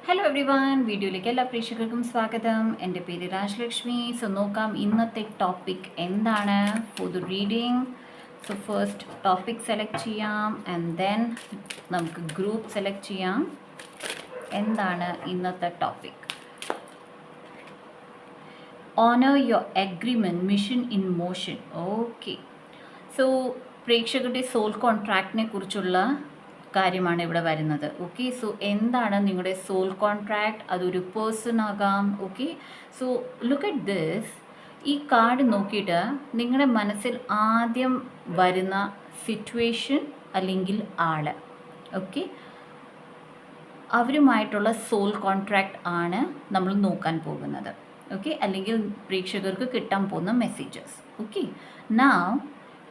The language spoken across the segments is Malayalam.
ഹലോ എവ്രി വൺ, വീഡിയോയിലേക്ക് എല്ലാ പ്രേക്ഷകർക്കും സ്വാഗതം. എൻ്റെ പേര് രാജലക്ഷ്മി. സോ നോക്കാം ഇന്നത്തെ ടോപ്പിക് എന്താണ് for the reading. So first topic select ചെയ്യാം ആൻഡ് ദെൻ നമുക്ക് ഗ്രൂപ്പ് സെലക്ട് ചെയ്യാം. എന്താണ് ഇന്നത്തെ topic? Honour your agreement, mission in motion. Okay, so പ്രേക്ഷകരുടെ സോൾ കോൺട്രാക്റ്റിനെ കുറിച്ചുള്ള കാര്യമാണ് ഇവിടെ വരുന്നത്. ഓക്കെ, സോ എന്താണ് നിങ്ങളുടെ സോൾ കോൺട്രാക്ട്? അതൊരു പേഴ്സൺ ആകാം. Okay, so look at this. ഈ കാർഡ് നോക്കിയിട്ട് നിങ്ങളുടെ മനസ്സിൽ ആദ്യം വരുന്ന സിറ്റുവേഷൻ അല്ലെങ്കിൽ ആൾ, ഓക്കെ, അവരുമായിട്ടുള്ള സോൾ കോൺട്രാക്റ്റ് ആണ് നമ്മൾ നോക്കാൻ പോകുന്നത്. ഓക്കെ, അല്ലെങ്കിൽ പ്രേക്ഷകർക്ക് കിട്ടാൻ പോകുന്ന മെസ്സേജസ്. ഓക്കെ, നൗ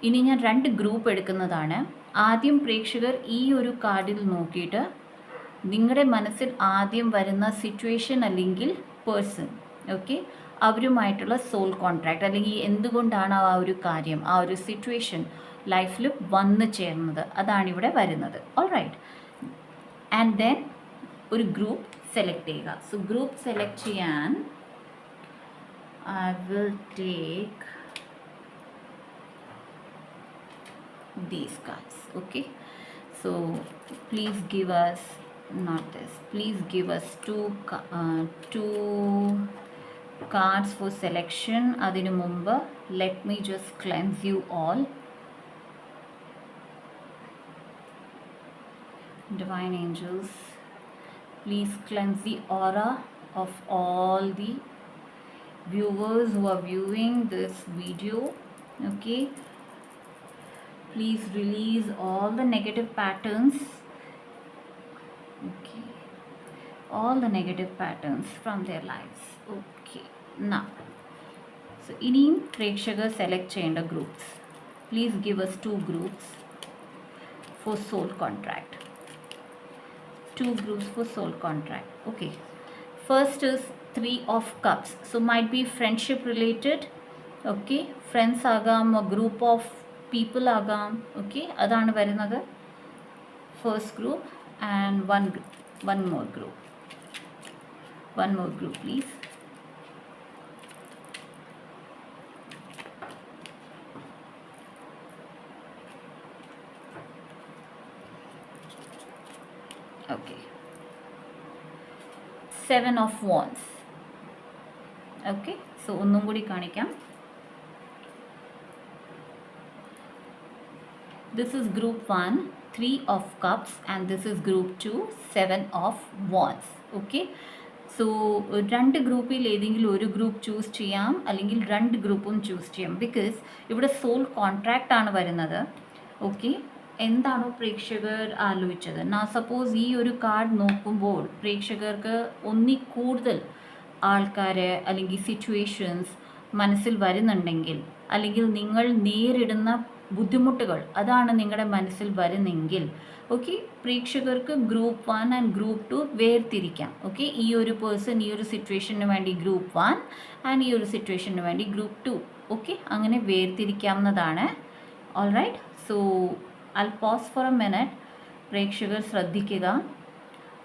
ഇനി ഞാൻ 2 ഗ്രൂപ്പ് എടുക്കുന്നതാണ്. ആദ്യം പ്രേക്ഷകർ ഈ ഒരു കാർഡിൽ നോക്കിയിട്ട് നിങ്ങളുടെ മനസ്സിൽ ആദ്യം വരുന്ന സിറ്റുവേഷൻ അല്ലെങ്കിൽ പേഴ്സൺ, ഓക്കെ, അവരുമായിട്ടുള്ള സോൾ കോൺട്രാക്റ്റ് അല്ലെങ്കിൽ എന്തുകൊണ്ടാണ് ആ ഒരു കാര്യം, ആ ഒരു സിറ്റുവേഷൻ ലൈഫിൽ വന്നു ചേർന്നത്, അതാണിവിടെ വരുന്നത്. ഓൾറൈറ്റ്, ആൻഡ് ദെൻ ഒരു ഗ്രൂപ്പ് സെലക്ട് ചെയ്യുക. സോ ഗ്രൂപ്പ് സെലക്ട് ചെയ്യാൻ I will take these cards. Okay, so please give us, not this, please give us two cards for selection. adinu mumba let me just cleanse you all. Divine angels, please cleanse the aura of all the viewers who are viewing this video. Okay, please release all the negative patterns. Okay, all the negative patterns from their lives. Okay, now so ഇനിയും പ്രേക്ഷകർ സെലക്ട് ചെയ്യേണ്ട groups. Please give us 2 groups for soul contract. 2 groups for soul contract. Okay, first is 3 of cups. So might be friendship related. Okay, friends ആകാം, a group of people ആകാം. ഓക്കെ, അതാണ് വരുന്നത് first group. And one more group please. Okay, 7 of wands. Okay, so ഒന്നും കൂടി കാണിക്കാം. This is group 1, 3 of cups, and this is group 2, 7 of wands. Okay, so 2 ഗ്രൂപ്പിൽ ഏതെങ്കിലും ഒരു ഗ്രൂപ്പ് ചൂസ് ചെയ്യാം, അല്ലെങ്കിൽ 2 ഗ്രൂപ്പും ചൂസ് ചെയ്യാം. ബിക്കോസ് ഇവിടെ സോൾ കോൺട്രാക്റ്റ് ആണ് വരുന്നത്. ഓക്കെ, എന്താണോ പ്രേക്ഷകർ ആലോചിച്ചത്. സപ്പോസ് ഈ ഒരു കാർഡ് നോക്കുമ്പോൾ പ്രേക്ഷകർക്ക് ഒന്നിൽ കൂടുതൽ ആൾക്കാർ അല്ലെങ്കിൽ സിറ്റുവേഷൻസ് മനസ്സിൽ വരുന്നുണ്ടെങ്കിൽ, അല്ലെങ്കിൽ നിങ്ങൾ നേരിടുന്ന ബുദ്ധിമുട്ടുകൾ അതാണ് നിങ്ങളുടെ മനസ്സിൽ വരുന്നെങ്കിൽ, ഓക്കെ, പ്രേക്ഷകർക്ക് ഗ്രൂപ്പ് 1 ആൻഡ് ഗ്രൂപ്പ് 2 വേർതിരിക്കാം. ഓക്കെ, ഈ ഒരു പേഴ്സൺ ഈ ഒരു സിറ്റുവേഷന് വേണ്ടി ഗ്രൂപ്പ് 1 ആൻഡ് ഈ ഒരു സിറ്റുവേഷന് വേണ്ടി ഗ്രൂപ്പ് 2. ഓക്കെ, അങ്ങനെ വേർതിരിക്കാവുന്നതാണ്. Alright, so I pause for a minute. പ്രേക്ഷകർ ശ്രദ്ധിക്കുക,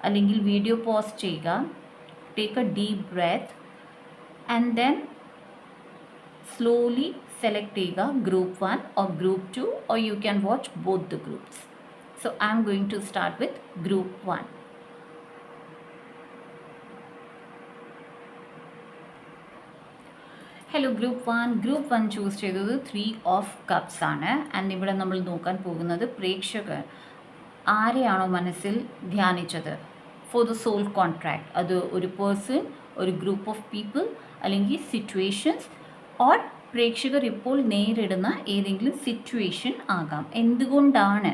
അല്ലെങ്കിൽ വീഡിയോ പോസ് ചെയ്യുക. Take a deep breath and then slowly select ചെയ്യുക group 1 or group 2, or you can watch both the groups. So I am going to start with group 1. Hello, group 1 choose ചെയ്തത് 3 ഓഫ് കപ്സ് ആണ്. ആൻഡ് ഇവിടെ നമ്മൾ നോക്കാൻ പോകുന്നത് പ്രേക്ഷകർ ആരെയാണോ മനസ്സിൽ ധ്യാനിച്ചത് ഫോർ ദ സോൾ കോൺട്രാക്ട്. അത് ഒരു പേഴ്സൺ, ഒരു ഗ്രൂപ്പ് ഓഫ് പീപ്പിൾ, അല്ലെങ്കിൽ സിറ്റുവേഷൻസ്, ഓർ പ്രേക്ഷകർ ഇപ്പോൾ നേരിടുന്ന ഏതെങ്കിലും സിറ്റുവേഷൻ ആകാം. എന്തുകൊണ്ടാണ്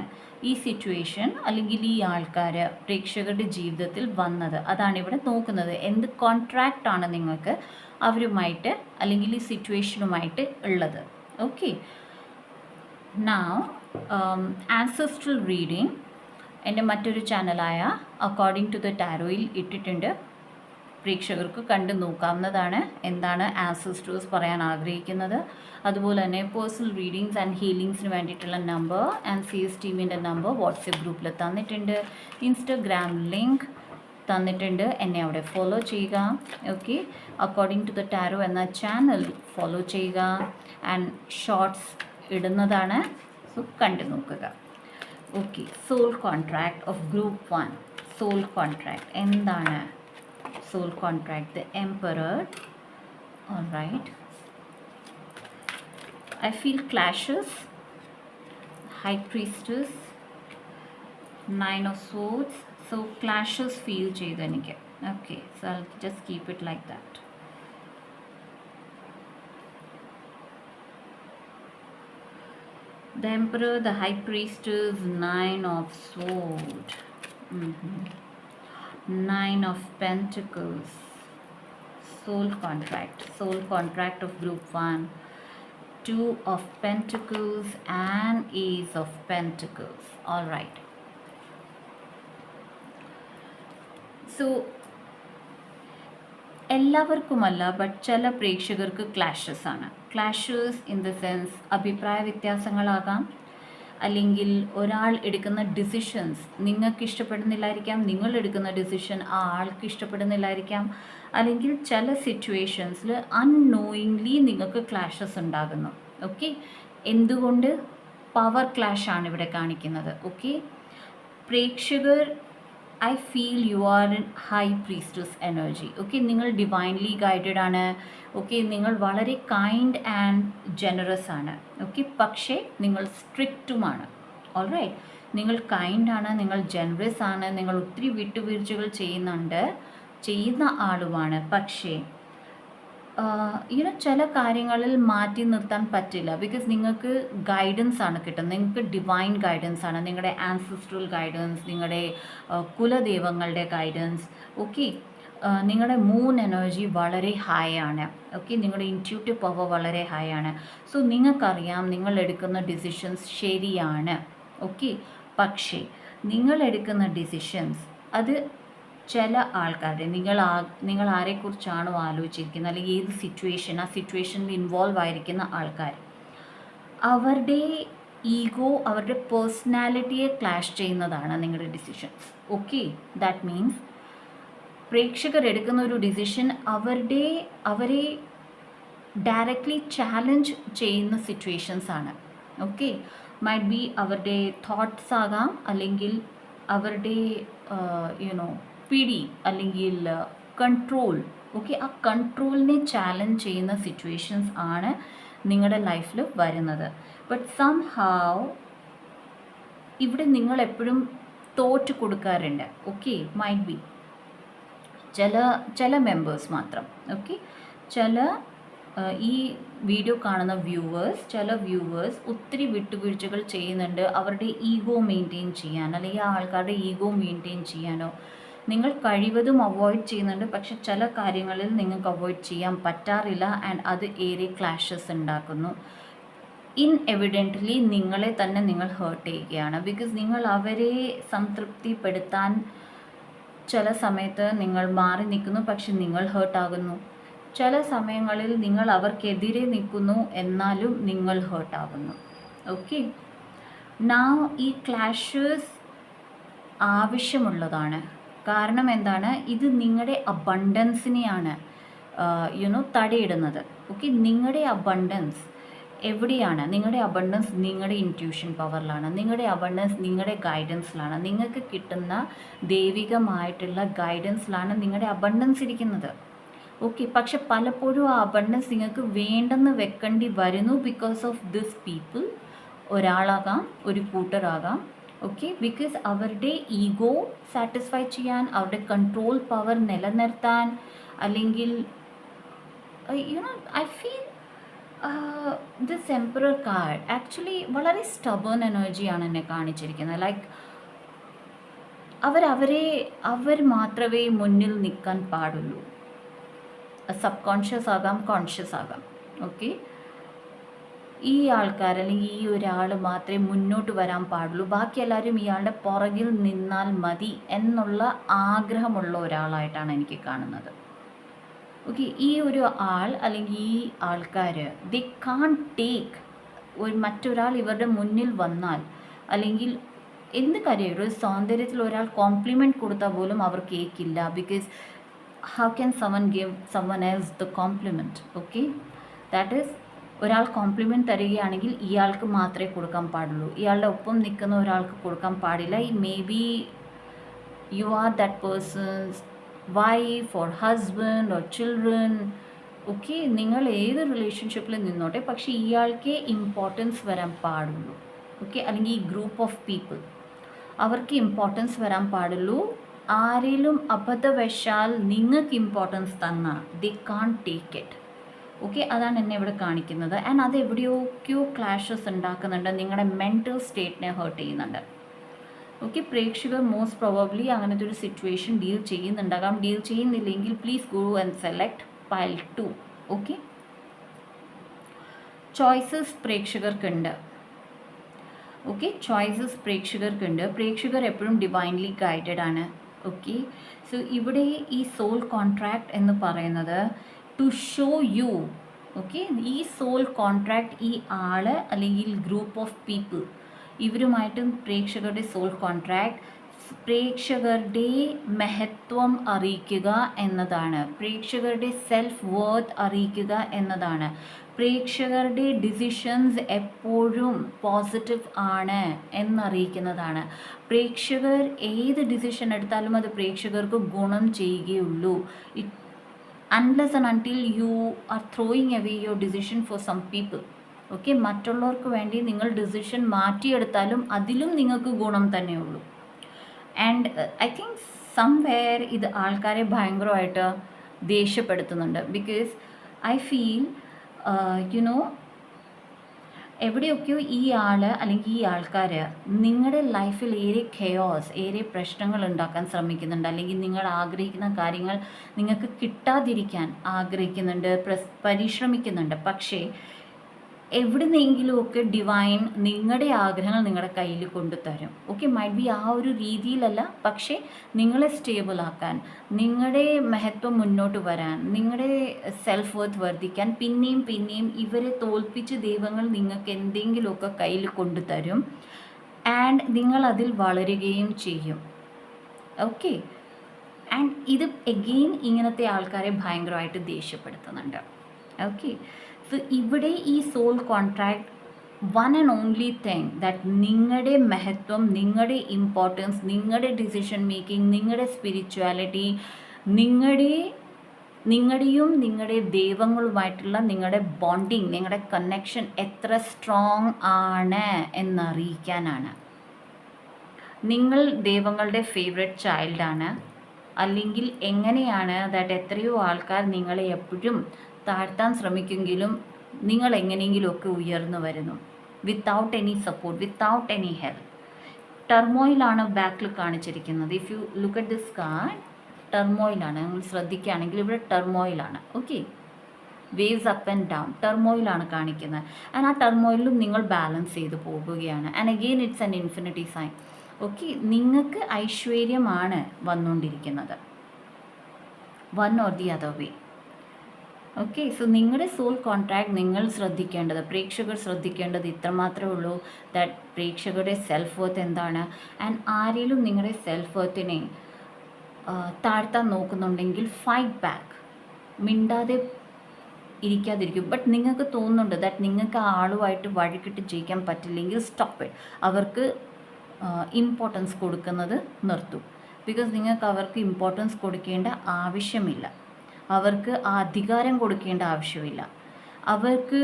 ഈ സിറ്റുവേഷൻ അല്ലെങ്കിൽ ഈ ആൾക്കാർ പ്രേക്ഷകരുടെ ജീവിതത്തിൽ വന്നത്, അതാണ് ഇവിടെ നോക്കുന്നത്. എന്ത് കോൺട്രാക്റ്റ് ആണ് നിങ്ങൾക്ക് അവരുമായിട്ട് അല്ലെങ്കിൽ ഈ സിറ്റുവേഷനുമായിട്ട് ഉള്ളത്. ഓക്കെ, നൗ ആൻസെസ്ട്രൽ റീഡിങ് എൻ്റെ മറ്റൊരു ചാനലായ അക്കോർഡിംഗ് ടു ദ ടാരോയിൽ ഇട്ടിട്ടുണ്ട്. പ്രേക്ഷകർക്ക് കണ്ടു നോക്കാവുന്നതാണ് എന്താണ് ആൻസെസ്റ്റേഴ്സ് പറയാൻ ആഗ്രഹിക്കുന്നത്. അതുപോലെ തന്നെ പേഴ്സണൽ റീഡിങ്സ് ആൻഡ് ഹീലിങ്സിന് വേണ്ടിയിട്ടുള്ള നമ്പർ ആൻഡ് CS ടീമിൻ്റെ നമ്പർ വാട്സപ്പ് ഗ്രൂപ്പിൽ തന്നിട്ടുണ്ട്. ഇൻസ്റ്റഗ്രാം ലിങ്ക് തന്നിട്ടുണ്ട്, എന്നെ അവിടെ ഫോളോ ചെയ്യുക. Okay, according to the tarot എന്ന ചാനൽ ഫോളോ ചെയ്യുക. ആൻഡ് ഷോർട്സ് ഇടുന്നതാണ്, സോ കണ്ടു നോക്കുക. Okay, soul contract of group 1. Soul contract എന്താണ്? Soul contract, the emperor. Alright, I feel clashes, High Priestess, 9 of Swords. So clashes feel ചെയ്തു എനിക്ക്. Okay, so I'll just keep it like that. The Emperor, the High Priestess, 9 of Swords, 9 of Pentacles, soul contract of group 1, 2 of Pentacles and Ace of Pentacles. All right. So എല്ലാവർക്കുമല്ല, ബട്ട് ചില പ്രേക്ഷകർക്ക് ക്ലാഷസ് ആണ്. ക്ലാഷസ് ഇൻ ദ സെൻസ് അഭിപ്രായ വ്യത്യാസങ്ങളാകാം, അല്ലെങ്കിൽ ഒരാൾ എടുക്കുന്ന ഡിസിഷൻസ് നിങ്ങൾക്ക് ഇഷ്ടപ്പെടുന്നില്ലായിരിക്കാം, നിങ്ങൾ എടുക്കുന്ന ഡിസിഷൻ ആ ആൾക്ക് ഇഷ്ടപ്പെടുന്നില്ലായിരിക്കാം, അല്ലെങ്കിൽ ചില സിറ്റുവേഷൻസിൽ അൺനോയിങ്ലി നിങ്ങൾക്ക് ക്ലാഷസ് ഉണ്ടാകുന്നു. ഓക്കെ, എന്തുകൊണ്ട്? പവർ ക്ലാഷാണ് ഇവിടെ കാണിക്കുന്നത്. ഓക്കെ, പ്രേക്ഷകർ, I feel you are in high priestess energy. Okay, നിങ്ങൾ ഡിവൈൻലി ഗൈഡഡ് ആണ്. ഓക്കെ, നിങ്ങൾ വളരെ കൈൻഡ് ആൻഡ് ജനറസ് ആണ്. ഓക്കെ, പക്ഷേ നിങ്ങൾ സ്ട്രിക്റ്റുമാണ്. ഓൾറൈറ്റ്, നിങ്ങൾ കൈൻഡ് ആണ്, നിങ്ങൾ ജനറസ് ആണ്, നിങ്ങൾ ഒത്തിരി വിട്ടുവീഴ്ചകൾ ചെയ്യുന്ന ആളുമാണ്. പക്ഷേ ചില കാര്യങ്ങളിൽ മാറ്റി നിർത്താൻ പറ്റില്ല. ബിക്കോസ് നിങ്ങൾക്ക് ഗൈഡൻസ് ആണ് കിട്ടുന്നത്, നിങ്ങൾക്ക് ഡിവൈൻ ഗൈഡൻസ് ആണ്, നിങ്ങളുടെ ആൻസിസ്ട്രൽ ഗൈഡൻസ്, നിങ്ങളുടെ കുലദൈവങ്ങളുടെ ഗൈഡൻസ്. ഓക്കെ, നിങ്ങളുടെ മൂൺ എനർജി വളരെ ഹൈ ആണ്. ഓക്കെ, നിങ്ങളുടെ ഇൻറ്റ്യൂട്ടീവ് പവർ വളരെ ഹൈ ആണ്. സോ നിങ്ങൾക്കറിയാം നിങ്ങൾ എടുക്കുന്ന ഡിസിഷൻസ് ശരിയാണ്. ഓക്കെ, പക്ഷേ നിങ്ങൾ എടുക്കുന്ന ഡിസിഷൻസ് അത് ചില ആൾക്കാരുടെ, നിങ്ങൾ ആരെക്കുറിച്ചാണോ ആലോചിച്ചിരിക്കുന്നത്, അല്ലെങ്കിൽ ഏത് സിറ്റുവേഷൻ, ആ സിറ്റുവേഷനിൽ ഇൻവോൾവ് ആയിരിക്കുന്ന ആൾക്കാർ, അവരുടെ ഈഗോ, അവരുടെ പേഴ്സണാലിറ്റിയെ ക്ലാഷ് ചെയ്യുന്നതാണ് നിങ്ങളുടെ ഡിസിഷൻസ്. ഓക്കെ, ദാറ്റ് മീൻസ് പ്രേക്ഷകർ എടുക്കുന്ന ഒരു ഡിസിഷൻ അവരെ ഡയറക്റ്റ്ലി ചാലഞ്ച് ചെയ്യുന്ന സിറ്റുവേഷൻസ് ആണ്. ഓക്കെ, മൈറ്റ് ബി അവരുടെ തോട്ട്സ് ആകാം, അല്ലെങ്കിൽ അവരുടെ പിടി, അല്ലെങ്കിൽ കൺട്രോൾ. ഓക്കെ, ആ കൺട്രോളിനെ ചാലഞ്ച് ചെയ്യുന്ന സിറ്റുവേഷൻസ് ആണ് നിങ്ങളുടെ ലൈഫിൽ വരുന്നത്. ബട്ട് സംഹൗ ഇവിടെ നിങ്ങൾ എപ്പോഴും തോറ്റ് കൊടുക്കാറുണ്ട്. ഓക്കെ, മൈറ്റ് ബി ചില മെമ്പേഴ്സ് മാത്രം. ഓക്കെ, ഈ വീഡിയോ കാണുന്ന ചില വ്യൂവേഴ്സ് ഒത്തിരി വിട്ടുവീഴ്ചകൾ ചെയ്യുന്നുണ്ട് അവരുടെ ഈഗോ മെയിൻറ്റെയിൻ ചെയ്യാൻ, അല്ലെങ്കിൽ ആ ആൾക്കാരുടെ ഈഗോ മെയിൻറ്റെയിൻ ചെയ്യാനോ നിങ്ങൾ കഴിവതും അവോയ്ഡ് ചെയ്യുന്നുണ്ട്. പക്ഷെ ചില കാര്യങ്ങളിൽ നിങ്ങൾക്ക് അവോയ്ഡ് ചെയ്യാൻ പറ്റാറില്ല, ആൻഡ് അത് ഏറെ ക്ലാഷസ് ഉണ്ടാക്കുന്നു. ഇൻഎവിഡൻ്റ്ലി നിങ്ങളെ തന്നെ നിങ്ങൾ ഹേർട്ട് ചെയ്യുകയാണ്. ബിക്കോസ് നിങ്ങൾ അവരെ സംതൃപ്തിപ്പെടുത്താൻ ചില സമയത്ത് നിങ്ങൾ മാറി നിൽക്കുന്നു, പക്ഷെ നിങ്ങൾ ഹേർട്ടാകുന്നു. ചില സമയങ്ങളിൽ നിങ്ങൾ അവർക്കെതിരെ നിൽക്കുന്നു, എന്നാലും നിങ്ങൾ ഹേർട്ടാകുന്നു. ഓക്കെ, ഈ ക്ലാഷസ് ആവശ്യമുള്ളതാണ്. കാരണം എന്താണ്? ഇത് നിങ്ങളുടെ അബണ്ടൻസിനെയാണ് തടയിടുന്നത്. ഓക്കെ, നിങ്ങളുടെ അബണ്ടൻസ് എവിടെയാണ്? നിങ്ങളുടെ അബണ്ടൻസ് നിങ്ങളുടെ ഇൻറ്റ്യൂഷൻ പവറിലാണ്, നിങ്ങളുടെ അബണ്ടൻസ് നിങ്ങളുടെ ഗൈഡൻസിലാണ്, നിങ്ങൾക്ക് കിട്ടുന്ന ദൈവികമായിട്ടുള്ള ഗൈഡൻസിലാണ് നിങ്ങളുടെ അബണ്ടൻസ് ഇരിക്കുന്നത്. ഓക്കെ, പക്ഷെ പലപ്പോഴും ആ അബണ്ടൻസ് നിങ്ങൾക്ക് വേണ്ടെന്ന് വെക്കേണ്ടി വരുന്നു ബിക്കോസ് ഓഫ് ദിസ് പീപ്പിൾ. ഒരാളാകാം, ഒരു കൂട്ടരാകാം. ഓക്കെ, ബിക്കോസ് അവരുടെ ഈഗോ സാറ്റിസ്ഫൈ ചെയ്യാൻ, അവരുടെ കൺട്രോൾ പവർ നിലനിർത്താൻ, അല്ലെങ്കിൽ I feel this emperor card actually വളരെ സ്റ്റബേൺ എനർജിയാണ് എന്നെ കാണിച്ചിരിക്കുന്നത്. ലൈക്ക് അവർ മാത്രമേ മുന്നിൽ നിൽക്കാൻ പാടുള്ളൂ. സബ് കോൺഷ്യസ് ആകാം, കോൺഷ്യസ് ആകാം. ഓക്കെ, ഈ ആൾക്കാർ, അല്ലെങ്കിൽ ഈ ഒരാൾ മാത്രമേ മുന്നോട്ട് വരാൻ പാടുള്ളൂ, ബാക്കി എല്ലാവരും ഇയാളുടെ പുറകിൽ നിന്നാൽ മതി എന്നുള്ള ആഗ്രഹമുള്ള ഒരാളായിട്ടാണ് എനിക്ക് കാണുന്നത്. ഓക്കെ, ഈ ഒരു ആൾ, അല്ലെങ്കിൽ ഈ ആൾക്കാർ, ദേ കാൺ ടേക്ക് മറ്റൊരാൾ ഇവരുടെ മുന്നിൽ വന്നാൽ, അല്ലെങ്കിൽ എന്ത് കാര്യം ഒരു സൗന്ദര്യത്തിൽ ഒരാൾ കോംപ്ലിമെൻറ്റ് കൊടുത്താൽ പോലും അവർ കേൾക്കില്ല. Because how can someone else the compliment? Okay, that is ഒരാൾ കോംപ്ലിമെൻറ്റ് തരികയാണെങ്കിൽ ഇയാൾക്ക് മാത്രമേ കൊടുക്കാൻ പാടുള്ളൂ, ഇയാളുടെ ഒപ്പം നിൽക്കുന്ന ഒരാൾക്ക് കൊടുക്കാൻ പാടില്ല. May be you are that persons wife or husband or children. Okay, നിങ്ങൾ ഏത് റിലേഷൻഷിപ്പിൽ നിന്നോട്ടെ, പക്ഷേ ഇയാൾക്കേ ഇമ്പോർട്ടൻസ് വരാൻ പാടുള്ളൂ. ഓക്കെ, അല്ലെങ്കിൽ ഈ ഗ്രൂപ്പ് ഓഫ് പീപ്പിൾ അവർക്ക് ഇമ്പോർട്ടൻസ് വരാൻ പാടുള്ളൂ. ആരെങ്കിലും അബദ്ധവശാൽ നിങ്ങൾക്ക് ഇമ്പോർട്ടൻസ് തന്നാൽ ദേ കാൺ ടേക്ക് ഇറ്റ്. ഓക്കെ, അതാണ് എന്നെ ഇവിടെ കാണിക്കുന്നത്. ആൻഡ് അത് എവിടെയൊക്കെയോ ക്ലാഷസ് ഉണ്ടാക്കുന്നുണ്ട്, നിങ്ങളുടെ മെൻറ്റൽ സ്റ്റേറ്റിനെ ഹേർട്ട് ചെയ്യുന്നുണ്ട്. ഓക്കെ, പ്രേക്ഷകർ മോസ്റ്റ് പ്രോബബ്ലി അങ്ങനത്തെ ഒരു സിറ്റുവേഷൻ ഡീൽ ചെയ്യുന്നുണ്ടാകാം. ഡീൽ ചെയ്യുന്നില്ലെങ്കിൽ please go and select pile 2. Okay, choices പ്രേക്ഷകർക്കുണ്ട്. ഓക്കെ, ചോയ്സസ് പ്രേക്ഷകർക്കുണ്ട്. പ്രേക്ഷകർ എപ്പോഴും ഡിവൈൻലി ഗൈഡഡ് ആണ്. ഓക്കെ, സോ ഇവിടെ ഈ സോൾ കോൺട്രാക്ട് എന്ന് പറയുന്നത് ടു ഷോ യു. ഓക്കെ, ഈ സോൾ കോൺട്രാക്ട് ഈ ആൾ അല്ലെങ്കിൽ ഗ്രൂപ്പ് ഓഫ് പീപ്പിൾ ഇവരുമായിട്ടും പ്രേക്ഷകരുടെ സോൾ കോൺട്രാക്ട് പ്രേക്ഷകരുടെ മഹത്വം അറിയിക്കുക എന്നതാണ്, പ്രേക്ഷകരുടെ സെൽഫ് വർത്ത് അറിയിക്കുക എന്നതാണ്, പ്രേക്ഷകരുടെ ഡിസിഷൻസ് എപ്പോഴും പോസിറ്റീവ് ആണ് എന്നറിയിക്കുന്നതാണ്. പ്രേക്ഷകർ ഏത് ഡിസിഷൻ എടുത്താലും അത് പ്രേക്ഷകർക്ക് ഗുണം ചെയ്യുകയുള്ളൂ. Unless and until you are throwing away your decision for some people. Okay, മറ്റുള്ളവർക്ക് വേണ്ടി നിങ്ങൾ ഡിസിഷൻ മാറ്റിയെടുത്താലും അതിലും നിങ്ങൾക്ക് ഗുണം തന്നെയുള്ളൂ. ആൻഡ് ഐ തിങ്ക് സംവെയർ ഇത് ആൾക്കാരെ ഭയങ്കരമായിട്ട് ദേഷ്യപ്പെടുത്തുന്നുണ്ട്. ബിക്കോസ് ഐ ഫീൽ യുനോ എവിടെയൊക്കെയോ ഈ ആൾ അല്ലെങ്കിൽ ഈ ആൾക്കാർ നിങ്ങളുടെ ലൈഫിൽ ഏറെ കെയോസ്, ഏറെ പ്രശ്നങ്ങൾ ഉണ്ടാക്കാൻ ശ്രമിക്കുന്നുണ്ട്, അല്ലെങ്കിൽ നിങ്ങൾ ആഗ്രഹിക്കുന്ന കാര്യങ്ങൾ നിങ്ങൾക്ക് കിട്ടാതിരിക്കാൻ ആഗ്രഹിക്കുന്നുണ്ട്, പരിശ്രമിക്കുന്നുണ്ട്. പക്ഷേ എവിടുന്നെങ്കിലുമൊക്കെ ഡിവൈൻ നിങ്ങളുടെ ആഗ്രഹങ്ങൾ നിങ്ങളുടെ കയ്യിൽ കൊണ്ടുതരും. ഓക്കെ, മൈറ്റ് ബി ആ ഒരു രീതിയിലല്ല, പക്ഷേ നിങ്ങളെ സ്റ്റേബിൾ ആക്കാൻ, നിങ്ങളുടെ മഹത്വം മുന്നോട്ട് വരാൻ, നിങ്ങളുടെ സെൽഫ് വർത്ത് വർദ്ധിക്കാൻ പിന്നെയും പിന്നെയും ഇവരെ തോൽപ്പിച്ച് ദൈവങ്ങൾ നിങ്ങൾക്ക് എന്തെങ്കിലുമൊക്കെ കയ്യിൽ കൊണ്ടുതരും. ആൻഡ് നിങ്ങൾ അതിൽ വളരുകയും ചെയ്യും. ഓക്കെ, ആൻഡ് ഇത് എഗെയിൻ ഇങ്ങനത്തെ ആൾക്കാരെ ഭയങ്കരമായിട്ട് ദേഷ്യപ്പെടുത്തുന്നുണ്ട്. ഓക്കെ, സോ ഇവിടെ ഈ soul contract one and only thing that നിങ്ങളുടെ മഹത്വം, നിങ്ങളുടെ ഇമ്പോർട്ടൻസ്, നിങ്ങളുടെ ഡിസിഷൻ മേക്കിംഗ്, നിങ്ങളുടെ സ്പിരിച്വാലിറ്റി, നിങ്ങളുടെയും നിങ്ങളുടെ ദൈവങ്ങളുമായിട്ടുള്ള നിങ്ങളുടെ ബോണ്ടിങ്, നിങ്ങളുടെ കണക്ഷൻ എത്ര സ്ട്രോങ് ആണ് എന്നറിയിക്കാനാണ്. നിങ്ങൾ ദൈവങ്ങളുടെ ഫേവറേറ്റ് ചൈൽഡാണ്, അല്ലെങ്കിൽ എങ്ങനെയാണ് ദാറ്റ് എത്രയോ ആൾക്കാർ നിങ്ങളെ എപ്പോഴും താഴ്ത്താൻ ശ്രമിക്കുമെങ്കിലും നിങ്ങൾ എങ്ങനെയെങ്കിലുമൊക്കെ ഉയർന്നു വരുന്നു without any support, without any help. ടർമോയിലാണ് ബാക്കിൽ കാണിച്ചിരിക്കുന്നത്. If you look at this card, ടർമോയിലാണ്. നിങ്ങൾ ശ്രദ്ധിക്കുകയാണെങ്കിൽ ഇവിടെ ടർമോയിലാണ്. Okay, waves up and down, ടർമോയിലാണ് കാണിക്കുന്നത്. ആൻഡ് ആ ടർമോയിലും നിങ്ങൾ ബാലൻസ് ചെയ്ത് പോകുകയാണ്. And again it's an infinity sign. Okay, നിങ്ങൾക്ക് ഐശ്വര്യമാണ് വന്നുകൊണ്ടിരിക്കുന്നത്, one or the other way. Okay, so നിങ്ങളുടെ സോൾ കോൺട്രാക്ട് നിങ്ങൾ ശ്രദ്ധിക്കേണ്ടത്, പ്രേക്ഷകർ ശ്രദ്ധിക്കേണ്ടത് ഇത്രമാത്രമേ ഉള്ളൂ, ദാറ്റ് പ്രേക്ഷകരുടെ സെൽഫ് വർത്ത് എന്താണ്. ആൻഡ് ആരെങ്കിലും നിങ്ങളുടെ സെൽഫ് വർത്തിനെ താഴ്ത്താൻ നോക്കുന്നുണ്ടെങ്കിൽ ഫൈറ്റ് ബാക്ക്, മിണ്ടാതെ ഇരിക്കാതിരിക്കും. ബട്ട് നിങ്ങൾക്ക് തോന്നുന്നുണ്ട് ദാറ്റ് നിങ്ങൾക്ക് ആ ആളുമായിട്ട് വഴിക്കിട്ട് ജയിക്കാൻ പറ്റില്ലെങ്കിൽ സ്റ്റോപ്പ് ഇറ്റ്. അവർക്ക് ഇമ്പോർട്ടൻസ് കൊടുക്കുന്നത് നിർത്തും. ബിക്കോസ് നിങ്ങൾക്ക് അവർക്ക് ഇമ്പോർട്ടൻസ് കൊടുക്കേണ്ട ആവശ്യമില്ല, അവർക്ക് ആ അധികാരം കൊടുക്കേണ്ട ആവശ്യമില്ല, അവർക്ക്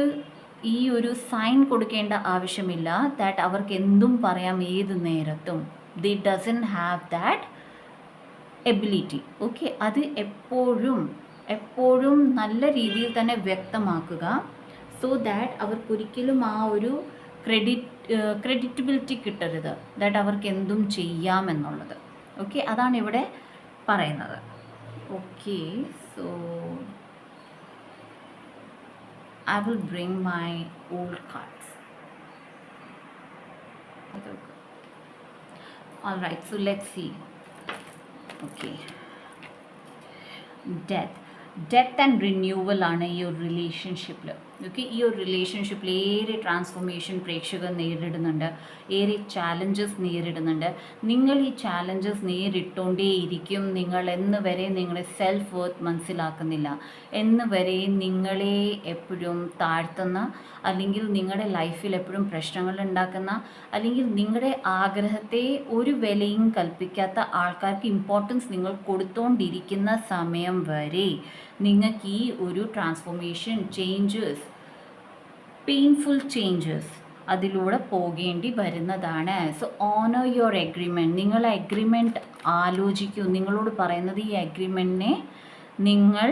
ഈ ഒരു സൈൻ കൊടുക്കേണ്ട ആവശ്യമില്ല ദാറ്റ് അവർക്ക് എന്തും പറയാം ഏത് നേരത്തും. They doesn't have that ability. Okay, അത് എപ്പോഴും നല്ല രീതിയിൽ തന്നെ വ്യക്തമാക്കുക, സോ ദാറ്റ് അവർക്കൊരിക്കലും ആ ഒരു ക്രെഡിറ്റബിലിറ്റി കിട്ടരുത് ദാറ്റ് അവർക്ക് എന്തും ചെയ്യാമെന്നുള്ളത്. ഓക്കെ, അതാണ് ഇവിടെ പറയുന്നത്. Okay, so I will bring my old cards. All right, so let's see. Okay, death and renewal ആണ് ഈ ഒരു റിലേഷൻഷിപ്പിൽ. ഓക്കെ, ഈ ഒരു റിലേഷൻഷിപ്പിൽ ഏറെ ട്രാൻസ്ഫോർമേഷൻ പ്രേക്ഷകർ നേരിടുന്നുണ്ട്, ഏറെ ചാലഞ്ചസ് നേരിടുന്നുണ്ട്. നിങ്ങൾ ഈ ചാലഞ്ചസ് നേരിട്ടുകൊണ്ടേയിരിക്കും. നിങ്ങൾ എന്ന് വരെ നിങ്ങളുടെ സെൽഫ് വർത്ത് മനസ്സിലാക്കുന്നില്ല, എന്ന് വരെ നിങ്ങളെ എപ്പോഴും താഴ്ത്തുന്ന, അല്ലെങ്കിൽ നിങ്ങളുടെ ലൈഫിൽ എപ്പോഴും പ്രശ്നങ്ങൾ ഉണ്ടാക്കുന്ന, അല്ലെങ്കിൽ നിങ്ങളുടെ ആഗ്രഹത്തെ ഒരു വിലയും കൽപ്പിക്കാത്ത ആൾക്കാർക്ക് ഇമ്പോർട്ടൻസ് നിങ്ങൾ കൊടുത്തുകൊണ്ടിരിക്കുന്ന സമയം വരെ നിങ്ങൾക്ക് ഈ ഒരു ട്രാൻസ്ഫോർമേഷൻ ചേഞ്ചസ്, പെയിൻഫുൾ ചേഞ്ചസ് അതിലൂടെ പോകേണ്ടി വരുന്നതാണ്. So honour your agreement. നിങ്ങൾ എഗ്രിമെൻറ്റ് ആലോചിക്കൂ. നിങ്ങളോട് പറയുന്നത് ഈ എഗ്രിമെൻറ്റിനെ നിങ്ങൾ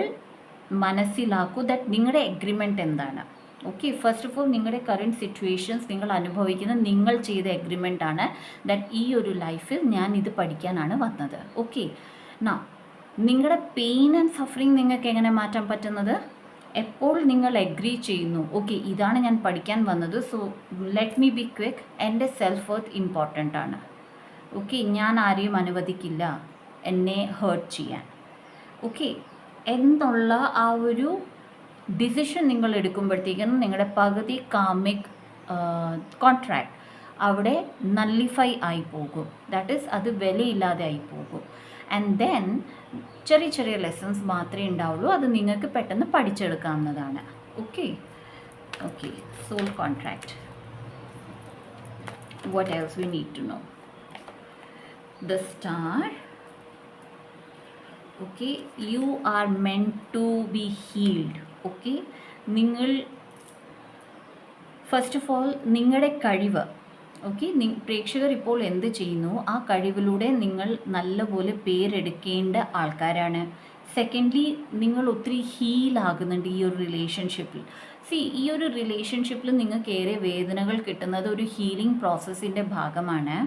മനസ്സിലാക്കൂ, ദാറ്റ് നിങ്ങളുടെ എഗ്രിമെൻറ്റ് എന്താണ്. ഓക്കെ, ഫസ്റ്റ് ഓഫ് ഓൾ നിങ്ങളുടെ കറൻറ്റ് സിറ്റുവേഷൻസ് നിങ്ങൾ അനുഭവിക്കുന്ന നിങ്ങൾ ചെയ്ത എഗ്രിമെൻ്റ് ആണ്, ദാറ്റ് ഈ ഒരു ലൈഫിൽ ഞാൻ ഇത് പഠിക്കാനാണ് വന്നത്. ഓക്കെ, നാ നിങ്ങളുടെ പെയിൻ ആൻഡ് സഫറിങ് നിങ്ങൾക്ക് എങ്ങനെ മാറ്റാൻ പറ്റുന്നത്? എപ്പോൾ നിങ്ങൾ എഗ്രി ചെയ്യുന്നു, ഓക്കെ ഇതാണ് ഞാൻ പഠിക്കാൻ വന്നത്, so let me be quick, എൻ്റെ സെൽഫ് വർത്ത് ഇമ്പോർട്ടൻ്റ് ആണ്. ഓക്കെ, ഞാൻ ആരെയും അനുവദിക്കില്ല എന്നെ ഹേർട്ട് ചെയ്യാൻ. ഓക്കെ, എന്നുള്ള ആ ഒരു ഡിസിഷൻ നിങ്ങൾ എടുക്കുമ്പോഴത്തേക്കും നിങ്ങളുടെ പകുതി കാമിക് കോൺട്രാക്ട് അവിടെ നള്ളിഫൈ ആയി പോകും. ദാറ്റ് ഈസ് അത് വിലയില്ലാതെ ആയി പോകും. ആൻഡ് ദെൻ ചെറിയ ചെറിയ ലെസൺസ് മാത്രമേ ഉണ്ടാവുള്ളൂ, അത് നിങ്ങൾക്ക് പെട്ടെന്ന് പഠിച്ചെടുക്കാവുന്നതാണ്. Okay okay, soul contract. What else we need to know? The star. Okay, you are meant to be healed. Okay, നിങ്ങൾ ഫസ്റ്റ് ഓഫ് ഓൾ നിങ്ങളുടെ കഴിവ്, ഓക്കെ പ്രേക്ഷകർ ഇപ്പോൾ എന്ത് ചെയ്യുന്നു ആ കഴിവിലൂടെ നിങ്ങൾ നല്ലപോലെ പേരെടുക്കേണ്ട ആൾക്കാരാണ്. സെക്കൻഡ്ലി, നിങ്ങൾ ഒത്തിരി ഹീലാകുന്നുണ്ട് ഈ ഒരു റിലേഷൻഷിപ്പിൽ. ഈ ഒരു റിലേഷൻഷിപ്പിൽ നിങ്ങൾക്ക് ഏറെ വേദനകൾ കിട്ടുന്നത് ഒരു ഹീലിംഗ് പ്രോസസ്സിൻ്റെ ഭാഗമാണ്.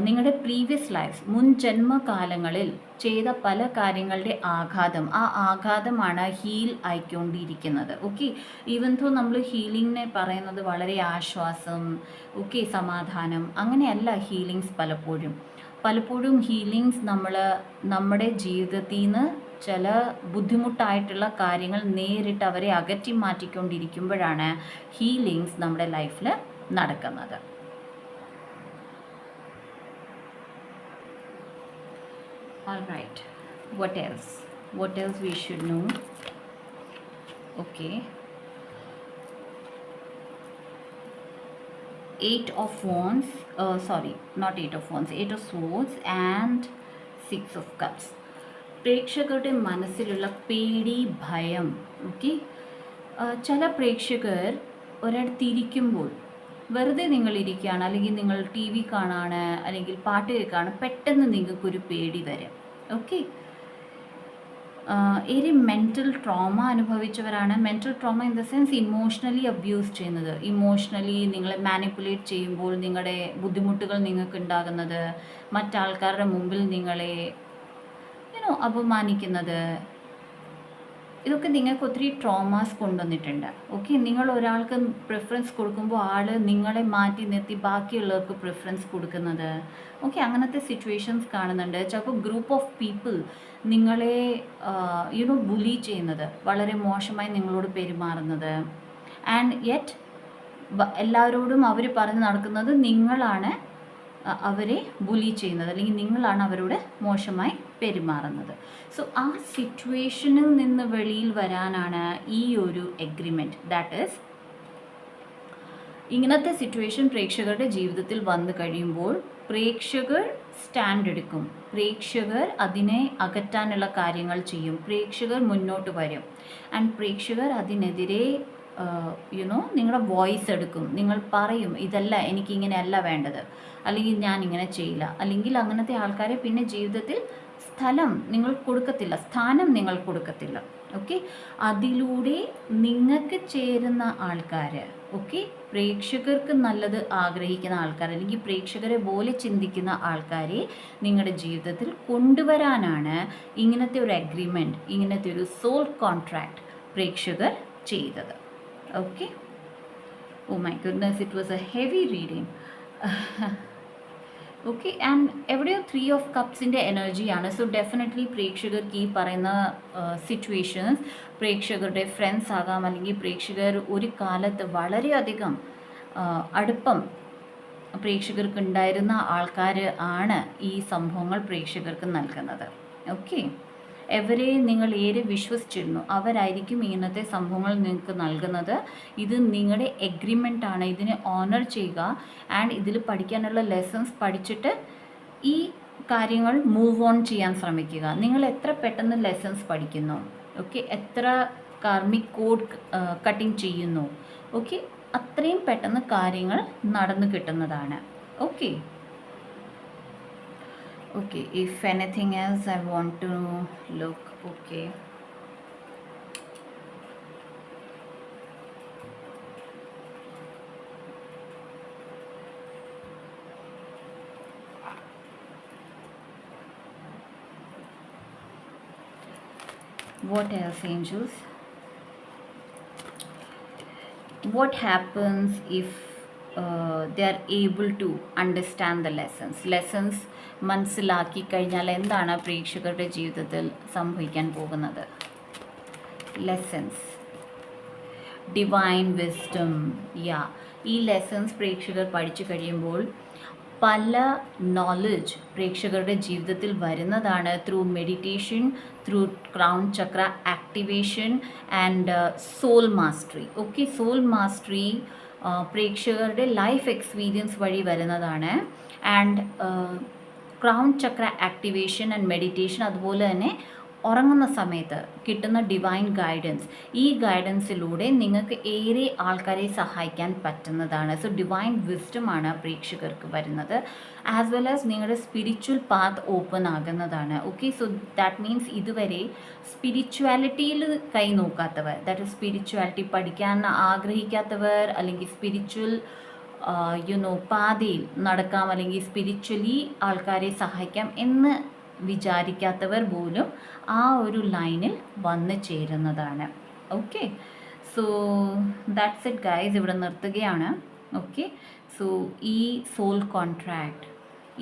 നിങ്ങളുടെ പ്രീവിയസ് ലൈഫ്സ്, മുൻ ജന്മകാലങ്ങളിൽ ചെയ്ത പല കാര്യങ്ങളുടെ ആഘാതം, ആ ആഘാതമാണ് ഹീൽ ആയിക്കൊണ്ടിരിക്കുന്നത്. ഓക്കെ, ഈവൻ ദോ നമ്മൾ ഹീലിങ്ങിനെ പറയുന്നത് വളരെ ആശ്വാസം, ഓക്കെ സമാധാനം, അങ്ങനെയല്ല ഹീലിങ്സ്. പലപ്പോഴും ഹീലിങ്സ് നമ്മുടെ ജീവിതത്തിൽ നിന്ന് ചില ബുദ്ധിമുട്ടായിട്ടുള്ള കാര്യങ്ങൾ നേരിട്ട് അവരെ അകറ്റി മാറ്റിക്കൊണ്ടിരിക്കുമ്പോഴാണ് ഹീലിങ്സ് നമ്മുടെ ലൈഫിൽ നടക്കുന്നത്. All right, what else we should know? Okay, 8 of wands, sorry not 8 of wands, 8 of swords and 6 of cups. പ്രേക്ഷകരുടെ മനസ്സിലുള്ള പേടി, ഭയം. ഓക്കെ, ചില പ്രേക്ഷകർ ഒരിടത്തിരിക്കുമ്പോൾ വെറുതെ നിങ്ങൾ ഇരിക്കുകയാണ്, അല്ലെങ്കിൽ നിങ്ങൾ ടി വി കാണാണ്, അല്ലെങ്കിൽ പാട്ട് കേൾക്കുകയാണ്, പെട്ടെന്ന് നിങ്ങൾക്കൊരു പേടി വരും. ഓക്കെ, ഒരു മെൻ്റൽ ട്രോമ അനുഭവിച്ചവരാണ്. Mental trauma in the sense emotionally abuse ചെയ്യുന്നത്, ഇമോഷണലി നിങ്ങളെ മാനിപ്പുലേറ്റ് ചെയ്യുമ്പോൾ നിങ്ങളുടെ ബുദ്ധിമുട്ടുകൾ നിങ്ങൾക്ക് ഉണ്ടാകുന്നത്, മറ്റാൾക്കാരുടെ മുമ്പിൽ നിങ്ങളെ അപമാനിക്കുന്നത്, ഇതൊക്കെ നിങ്ങൾക്ക് ഒത്തിരി ട്രോമാസ് കൊണ്ടുവന്നിട്ടുണ്ട്. ഓക്കെ, നിങ്ങൾ ഒരാൾക്ക് പ്രിഫറൻസ് കൊടുക്കുമ്പോൾ ആൾ നിങ്ങളെ മാറ്റി നിർത്തി ബാക്കിയുള്ളവർക്ക് പ്രിഫറൻസ് കൊടുക്കുന്നത്, ഓക്കെ അങ്ങനത്തെ സിറ്റുവേഷൻസ് കാണുന്നുണ്ട്. ചിലപ്പോൾ ഗ്രൂപ്പ് ഓഫ് പീപ്പിൾ നിങ്ങളെ ബുലി ചെയ്യുന്നത്, വളരെ മോശമായി നിങ്ങളോട് പെരുമാറുന്നത്, ആൻഡ് യെറ്റ് എല്ലാവരോടും അവർ പറഞ്ഞ് നടക്കുന്നത് നിങ്ങളാണ് അവരെ ബുലി ചെയ്യുന്നത്, അല്ലെങ്കിൽ നിങ്ങളാണ് അവരോട് മോശമായി പെരുമാറുന്നത്. സോ ആ സിറ്റുവേഷനിൽ നിന്ന് വെളിയിൽ വരാനാണ് ഈ ഒരു എഗ്രിമെൻറ്റ്. ദാറ്റ് ഈസ്, ഇങ്ങനത്തെ സിറ്റുവേഷൻ പ്രേക്ഷകരുടെ ജീവിതത്തിൽ വന്നു കഴിയുമ്പോൾ പ്രേക്ഷകർ സ്റ്റാൻഡ് എടുക്കും, പ്രേക്ഷകർ അതിനെ അകറ്റാനുള്ള കാര്യങ്ങൾ ചെയ്യും, പ്രേക്ഷകർ മുന്നോട്ട് വരും, ആൻഡ് പ്രേക്ഷകർ അതിനെതിരെ നിങ്ങളുടെ വോയിസ് എടുക്കും. നിങ്ങൾ പറയും ഇതല്ല, എനിക്കിങ്ങനെയല്ല വേണ്ടത്, അല്ലെങ്കിൽ ഞാൻ ഇങ്ങനെ ചെയ്യില്ല, അല്ലെങ്കിൽ അങ്ങനത്തെ ആൾക്കാരെ പിന്നെ ജീവിതത്തിൽ സ്ഥാനം നിങ്ങൾ കൊടുക്കത്തില്ല. ഓക്കെ, അതിലൂടെ നിങ്ങൾക്ക് ചേരുന്ന ആൾക്കാർ, ഓക്കെ പ്രേക്ഷകർക്ക് നല്ലത് ആഗ്രഹിക്കുന്ന ആൾക്കാർ, അല്ലെങ്കിൽ പ്രേക്ഷകരെ പോലെ ചിന്തിക്കുന്ന ആൾക്കാരെ നിങ്ങളുടെ ജീവിതത്തിൽ കൊണ്ടുവരാനാണ് ഇങ്ങനത്തെ ഒരു അഗ്രിമെൻറ്റ്, ഇങ്ങനത്തെ ഒരു സോൾ കോൺട്രാക്ട് പ്രേക്ഷകർ ചെയ്തത്. Okay, oh my goodness, it was a heavy reading. Okay. And എവിടെയോ 3 of Cups എനർജിയാണ്. സോ ഡെഫിനറ്റ്ലി പ്രേക്ഷകർക്ക് ഈ പറയുന്ന സിറ്റുവേഷൻസ് പ്രേക്ഷകരുടെ ഫ്രണ്ട്സ് ആകാം, അല്ലെങ്കിൽ പ്രേക്ഷകർ ഒരു കാലത്ത് വളരെയധികം അടുപ്പം പ്രേക്ഷകർക്ക് ഉണ്ടായിരുന്ന ആൾക്കാർ ആണ് ഈ സംഭവങ്ങൾ പ്രേക്ഷകർക്ക് നൽകുന്നത്. ഓക്കെ. എവരെ നിങ്ങൾ ഏറെ വിശ്വസിച്ചിരുന്നു അവരായിരിക്കും ഇങ്ങനത്തെ സംഭവങ്ങൾ നിങ്ങൾക്ക് നൽകുന്നത്. ഇത് നിങ്ങളുടെ എഗ്രിമെൻ്റ് ആണ്. ഇതിനെ ഓണർ ചെയ്യുക ആൻഡ് ഇതിൽ പഠിക്കാനുള്ള ലെസൺസ് പഠിച്ചിട്ട് ഈ കാര്യങ്ങൾ മൂവ് ഓൺ ചെയ്യാൻ ശ്രമിക്കുക. നിങ്ങൾ എത്ര പെട്ടെന്ന് ലെസൺസ് പഠിക്കുന്നു, ഓക്കെ, എത്ര കാർമിക് കോഡ് കട്ടിങ് ചെയ്യുന്നു, ഓക്കെ, അത്രയും പെട്ടെന്ന് കാര്യങ്ങൾ നടന്നു കിട്ടുന്നതാണ്. Okay. Okay, if anything else I want to look. Okay, what else, angels? What happens if they are able to understand the lessons മനസ്സിലാക്കി കഴിഞ്ഞാൽ എന്താണ് പ്രേക്ഷകരുടെ ജീവിതത്തിൽ സംഭവിക്കാൻ പോകുന്നത്? Lessons, divine wisdom. ഈ ലെസൺസ് പ്രേക്ഷകർ പഠിച്ചു കഴിയുമ്പോൾ പല നോളജ് പ്രേക്ഷകരുടെ ജീവിതത്തിൽ വരുന്നതാണ്. Through meditation, through crown chakra activation and soul mastery. Okay, soul mastery പ്രേക്ഷകരുടെ ലൈഫ് എക്സ്പീരിയൻസ് വഴി വരുന്നതാണ്. And crown chakra activation and meditation, അതുപോലെ തന്നെ ഉറങ്ങുന്ന സമയത്ത് കിട്ടുന്ന ഡിവൈൻ ഗൈഡൻസ്, ഈ ഗൈഡൻസിലൂടെ നിങ്ങൾക്ക് ഏറെ ആൾക്കാരെ സഹായിക്കാൻ പറ്റുന്നതാണ്. സോ ഡിവൈൻ വിസ്ഡമാണ് പ്രേക്ഷകർക്ക് വരുന്നത്. ആസ് വെൽ ആസ് നിങ്ങളുടെ സ്പിരിച്വൽ പാത്ത് ഓപ്പൺ ആകുന്നതാണ്. ഓക്കെ, സോ ദാറ്റ് മീൻസ് ഇതുവരെ സ്പിരിച്വാലിറ്റിയിൽ കൈ നോക്കാത്തവർ, ദാറ്റ് ഇസ് സ്പിരിച്വാലിറ്റി പഠിക്കാൻ ആഗ്രഹിക്കാത്തവർ, അല്ലെങ്കിൽ സ്പിരിച്വൽ പാതയിൽ നടക്കാം, അല്ലെങ്കിൽ സ്പിരിച്വലി ആൾക്കാരെ സഹായിക്കാം എന്ന് വിചാരിക്കാത്തവർ പോലും ആ ഒരു ലൈനിൽ വന്ന് ചേരുന്നതാണ്. Okay, so that's it guys, ഇവിടെ നിർത്തുകയാണ്. ഓക്കെ, സോ ഈ സോൾ കോൺട്രാക്റ്റ്,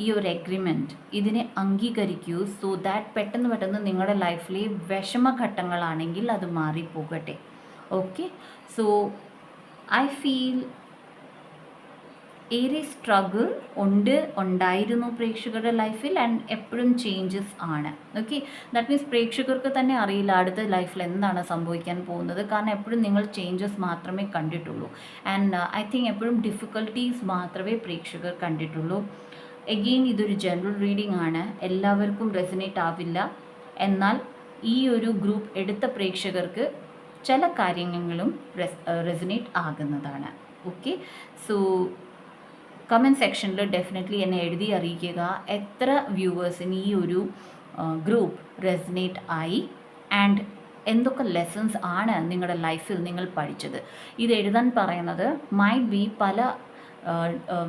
ഈ ഒരു എഗ്രിമെൻറ്റ്, ഇതിനെ അംഗീകരിക്കൂ. സോ ദാറ്റ് പെട്ടെന്ന് നിങ്ങളുടെ ലൈഫിലെ വിഷമഘട്ടങ്ങളാണെങ്കിൽ അത് മാറിപ്പോകട്ടെ. ഓക്കെ, സോ ഐ ഫീൽ ഏറെ സ്ട്രഗിൾ ഉണ്ടായിരുന്നു പ്രേക്ഷകരുടെ ലൈഫിൽ, ആൻഡ് എപ്പോഴും ചേഞ്ചസ് ആണ്. ഓക്കെ, ദാറ്റ് മീൻസ് പ്രേക്ഷകർക്ക് തന്നെ അറിയില്ല അടുത്ത ലൈഫിൽ എന്താണ് സംഭവിക്കാൻ പോകുന്നത്. കാരണം എപ്പോഴും നിങ്ങൾ ചേഞ്ചസ് മാത്രമേ കണ്ടിട്ടുള്ളൂ. ആൻഡ് ഐ തിങ്ക് എപ്പോഴും ഡിഫിക്കൽട്ടീസ് മാത്രമേ പ്രേക്ഷകർ കണ്ടിട്ടുള്ളൂ. എഗെയിൻ ഇതൊരു ജനറൽ റീഡിംഗ് ആണ്, എല്ലാവർക്കും റെസനേറ്റ് ആവില്ല. എന്നാൽ ഈ ഒരു ഗ്രൂപ്പ് എടുത്ത പ്രേക്ഷകർക്ക് ചില കാര്യങ്ങളും റെസനേറ്റ് ആകുന്നതാണ്. ഓക്കെ, സോ കമൻറ്റ് സെക്ഷനിൽ ഡെഫിനറ്റ്ലി എന്നെ എഴുതി അറിയിക്കുക എത്ര വ്യൂവേഴ്സിന് ഈ ഒരു ഗ്രൂപ്പ് റെസനേറ്റ് ആയി, ആൻഡ് എന്തൊക്കെ ലെസൺസ് ആണ് നിങ്ങളുടെ ലൈഫിൽ നിങ്ങൾ പഠിച്ചത്. ഇത് എഴുതാൻ പറയുന്നത് മൈറ്റ് ബി പല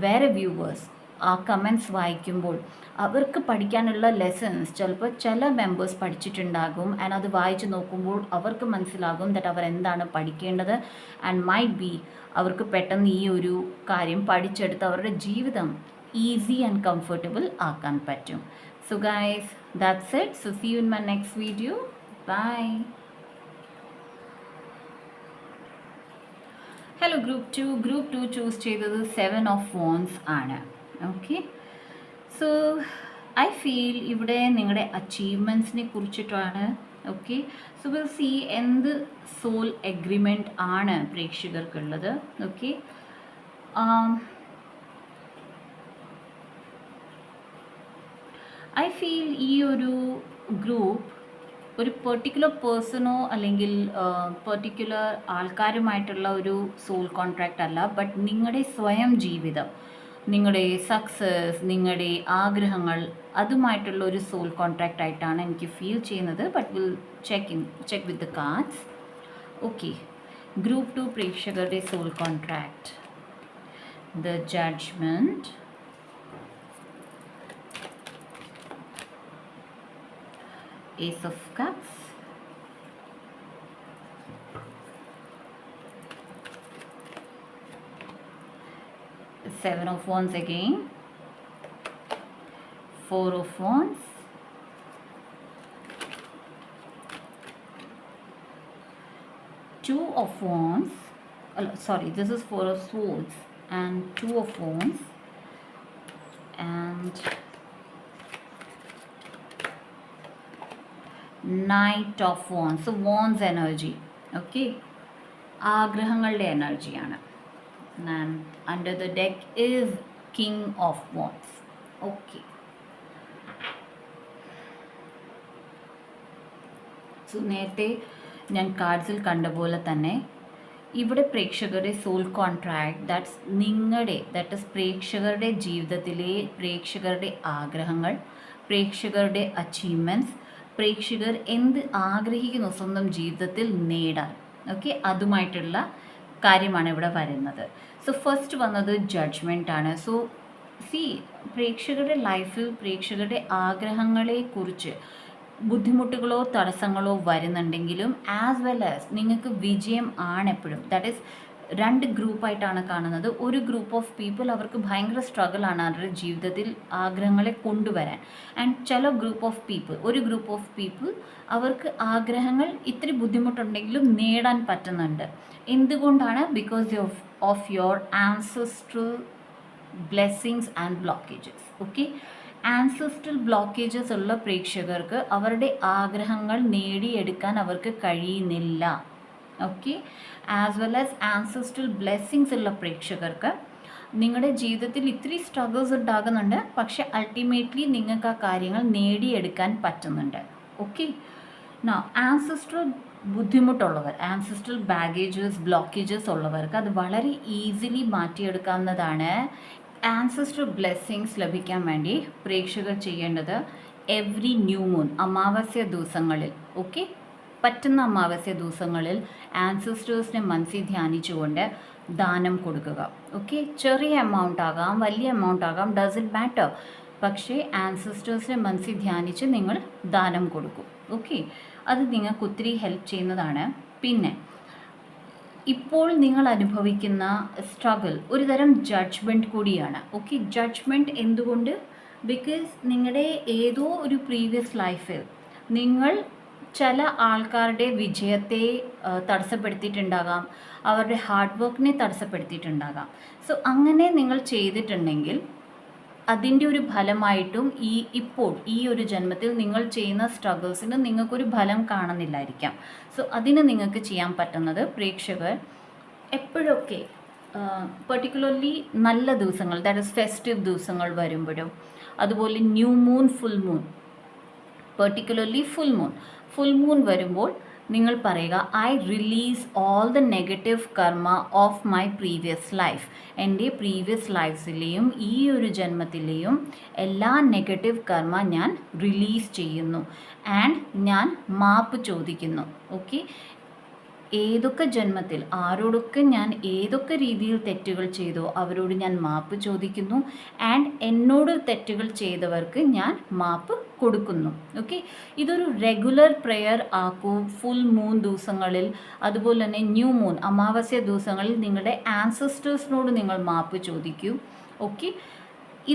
വേറെ വ്യൂവേഴ്സ് ആ കമൻറ്റ്സ് വായിക്കുമ്പോൾ അവർക്ക് പഠിക്കാനുള്ള ലെസൺസ് ചിലപ്പോൾ ചില മെമ്പേഴ്സ് പഠിച്ചിട്ടുണ്ടാകും. ആൻഡ് അത് വായിച്ച് നോക്കുമ്പോൾ അവർക്ക് മനസ്സിലാകും ദറ്റ് അവർ എന്താണ് പഠിക്കേണ്ടത്. ആൻഡ് മൈറ്റ് ബി അവർക്ക് പെട്ടെന്ന് ഈ ഒരു കാര്യം പഠിച്ചെടുത്ത് അവരുടെ ജീവിതം ഈസി ആൻഡ് കംഫർട്ടബിൾ ആക്കാൻ പറ്റും. So guys, that's it. So see you in my next video. Bye. Hello group to choose ചെയ്തത് 7 of Wands ആണ്. ഓക്കെ, സോ ഐ ഫീൽ ഇവിടെ നിങ്ങളുടെ അച്ചീവ്മെൻറ്റ്സിനെ കുറിച്ചിട്ടാണ്. ഓക്കെ, സോ വിൽ സി എന്ത് സോൾ എഗ്രിമെൻ്റ് ആണ് പ്രേക്ഷകർക്കുള്ളത്. ഓക്കെ, ഐ ഫീൽ ഈ ഒരു ഗ്രൂപ്പ് ഒരു പെർട്ടിക്കുലർ പേഴ്സണോ അല്ലെങ്കിൽ പെർട്ടിക്കുലർ ആൾക്കാരുമായിട്ടുള്ള ഒരു സോൾ കോൺട്രാക്റ്റ് അല്ല, ബട്ട് നിങ്ങളുടെ സ്വയം ജീവിതം, നിങ്ങളുടെ സക്സസ്, നിങ്ങളുടെ ആഗ്രഹങ്ങൾ, അതുമായിട്ടുള്ള ഒരു സോൾ കോൺട്രാക്റ്റ് ആയിട്ടാണ് എനിക്ക് ഫീൽ ചെയ്യുന്നത്. But will check with the cards. Okay, group 2 പ്രേക്ഷകരുടെ soul contract, the judgement, Ace of Cups, Seven of Wands again, 4 of Wands, Two of Wands, sorry, this is 4 of Swords and 2 of Wands, and Knight of Wands. So Wands energy, okay, ആഗ്രഹങ്ങളുടെ എനർജിയാണ്. And under the deck is King of Wands. Okay. So നേരത്തെ ഞാൻ കാർഡ്സിൽ കണ്ട പോലെ തന്നെ ഇവിടെ പ്രേക്ഷകരുടെ സോൾ കോൺട്രാക്ട് ദാറ്റ് ഇസ് പ്രേക്ഷകരുടെ ജീവിതത്തിലെ പ്രേക്ഷകരുടെ ആഗ്രഹങ്ങൾ, പ്രേക്ഷകരുടെ അച്ചീവ്മെൻറ്റ്സ്, പ്രേക്ഷകർ എന്ത് ആഗ്രഹിക്കുന്നു സ്വന്തം ജീവിതത്തിൽ നേടാൻ, ഓക്കെ, അതുമായിട്ടുള്ള കാര്യമാണ് ഇവിടെ വരുന്നത്. സോ ഫസ്റ്റ് വന്നത് ജഡ്ജ്മെൻ്റ് ആണ്. സോ പ്രേക്ഷകരുടെ ലൈഫിൽ പ്രേക്ഷകരുടെ ആഗ്രഹങ്ങളെക്കുറിച്ച് ബുദ്ധിമുട്ടുകളോ തടസ്സങ്ങളോ വരുന്നുണ്ടെങ്കിലും ആസ് വെൽ ആസ് നിങ്ങൾക്ക് വിജയം ആണെപ്പോഴും. ദാറ്റ് ഈസ് രണ്ട് ഗ്രൂപ്പായിട്ടാണ് കാണുന്നത്. ഒരു ഗ്രൂപ്പ് ഓഫ് പീപ്പിൾ അവർക്ക് ഭയങ്കര സ്ട്രഗിളാണ് അവരുടെ ജീവിതത്തിൽ ആഗ്രഹങ്ങളെ കൊണ്ടുവരാൻ. ആൻഡ് ചില ഒരു ഗ്രൂപ്പ് ഓഫ് പീപ്പിൾ അവർക്ക് ആഗ്രഹങ്ങൾ ഇത്തിരി ബുദ്ധിമുട്ടുണ്ടെങ്കിലും നേടാൻ പറ്റുന്നുണ്ട്. എന്തുകൊണ്ടാണ്? Because of your ancestral blessings and blockages. Okay, ancestral blockages ഉള്ള പ്രേക്ഷകർക്ക് അവരുടെ ആഗ്രഹങ്ങൾ നേടിയെടുക്കാൻ അവർക്ക് കഴിയുന്നില്ല. Okay, as well as ancestral blessings ഉള്ള പ്രേക്ഷകർക്ക് നിങ്ങളുടെ ജീവിതത്തിൽ ഇത്തിരി സ്ട്രഗിൾസ് ഉണ്ടാകുന്നുണ്ട്, പക്ഷെ അൾട്ടിമേറ്റ്ലി നിങ്ങൾക്ക് ആ കാര്യങ്ങൾ നേടിയെടുക്കാൻ പറ്റുന്നുണ്ട്. ഓക്കെ, ആൻസെസ്ട്രൽ ബുദ്ധിമുട്ടുള്ളവർ, ആൻസെസ്ട്രൽ ബ്ലോക്കേജസ് ഉള്ളവർക്ക് അത് വളരെ ഈസിലി മാറ്റിയെടുക്കാവുന്നതാണ്. ആൻസെസ്ട്രൽ ബ്ലെസ്സിങ്സ് ലഭിക്കാൻ വേണ്ടി പ്രേക്ഷകർ ചെയ്യേണ്ടത് എവ്രി ന്യൂ മൂൺ, അമാവാസ്യ ദിവസങ്ങളിൽ, ഓക്കെ, പറ്റുന്ന അമാവാസ്യ ദിവസങ്ങളിൽ ആൻസെസ്റ്റേഴ്സിനെ മനസ്സിൽ ധ്യാനിച്ചുകൊണ്ട് ദാനം കൊടുക്കുക. ഓക്കെ, ചെറിയ എമൗണ്ട് ആകാം, വലിയ എമൗണ്ട് ആകാം, ഡസൻറ്റ് മാറ്റർ, പക്ഷേ ആൻസെസ്റ്റേഴ്സിനെ മനസ്സിൽ ധ്യാനിച്ച് നിങ്ങൾ ദാനം കൊടുക്കും. ഓക്കെ, അത് നിങ്ങൾക്ക് ഒത്തിരി ഹെൽപ്പ് ചെയ്യുന്നതാണ്. പിന്നെ ഇപ്പോൾ നിങ്ങൾ അനുഭവിക്കുന്ന സ്ട്രഗിൾ ഒരു തരം ജഡ്ജ്മെൻറ്റ് കൂടിയാണ്. ഓക്കെ, ജഡ്ജ്മെൻറ്റ് എന്തുകൊണ്ട്? ബിക്കോസ് നിങ്ങളുടെ ഏതോ ഒരു പ്രീവിയസ് ലൈഫിൽ നിങ്ങൾ ചില ആൾക്കാരുടെ വിജയത്തെ തടസ്സപ്പെടുത്തിയിട്ടുണ്ടാകാം, അവരുടെ ഹാർഡ് വർക്കിനെ തടസ്സപ്പെടുത്തിയിട്ടുണ്ടാകാം. സോ അങ്ങനെ നിങ്ങൾ ചെയ്തിട്ടുണ്ടെങ്കിൽ അതിൻ്റെ ഒരു ഫലമായിട്ടും ഇപ്പോൾ ഈ ഒരു ജന്മത്തിൽ നിങ്ങൾ ചെയ്യുന്ന സ്ട്രഗിൾസിന് നിങ്ങൾക്കൊരു ഫലം കാണുന്നില്ലായിരിക്കാം. സോ അതിന് നിങ്ങൾക്ക് ചെയ്യാൻ പറ്റുന്നത് പ്രേക്ഷകർ എപ്പോഴൊക്കെ പെർട്ടിക്കുലർലി നല്ല ദിവസങ്ങൾ, ദാറ്റ് ഇസ് ഫെസ്റ്റീവ് ദിവസങ്ങൾ വരുമ്പോഴും, അതുപോലെ new moon, full moon, particularly full moon വരുമ്പോൾ നിങ്ങൾ പറയുക, I release all the negative കർമ്മ ഓഫ് മൈ പ്രീവിയസ് ലൈഫ്. എൻ്റെ പ്രീവിയസ് ലൈഫ്സിലെയും ഈ ഒരു ജന്മത്തിലെയും എല്ലാ നെഗറ്റീവ് കർമ്മ ഞാൻ റിലീസ് ചെയ്യുന്നു. ആൻഡ് ഞാൻ മാപ്പ് ചോദിക്കുന്നു. ഓക്കെ, ഏതൊക്കെ ജന്മത്തിൽ ആരോടൊക്കെ ഞാൻ ഏതൊക്കെ രീതിയിൽ തെറ്റുകൾ ചെയ്തോ അവരോട് ഞാൻ മാപ്പ് ചോദിക്കുന്നു. ആൻഡ് എന്നോട് തെറ്റുകൾ ചെയ്തവർക്ക് ഞാൻ മാപ്പ് കൊടുക്കുന്നു. ഓക്കെ, ഇതൊരു റെഗുലർ പ്രെയർ ആക്കൂ. ഫുൾ മൂൺ ദിവസങ്ങളിൽ, അതുപോലെ തന്നെ ന്യൂ മൂൺ, അമാവാസ്യ ദിവസങ്ങളിൽ നിങ്ങളുടെ ആൻസെസ്റ്റേഴ്സിനോട് നിങ്ങൾ മാപ്പ് ചോദിക്കൂ. ഓക്കെ,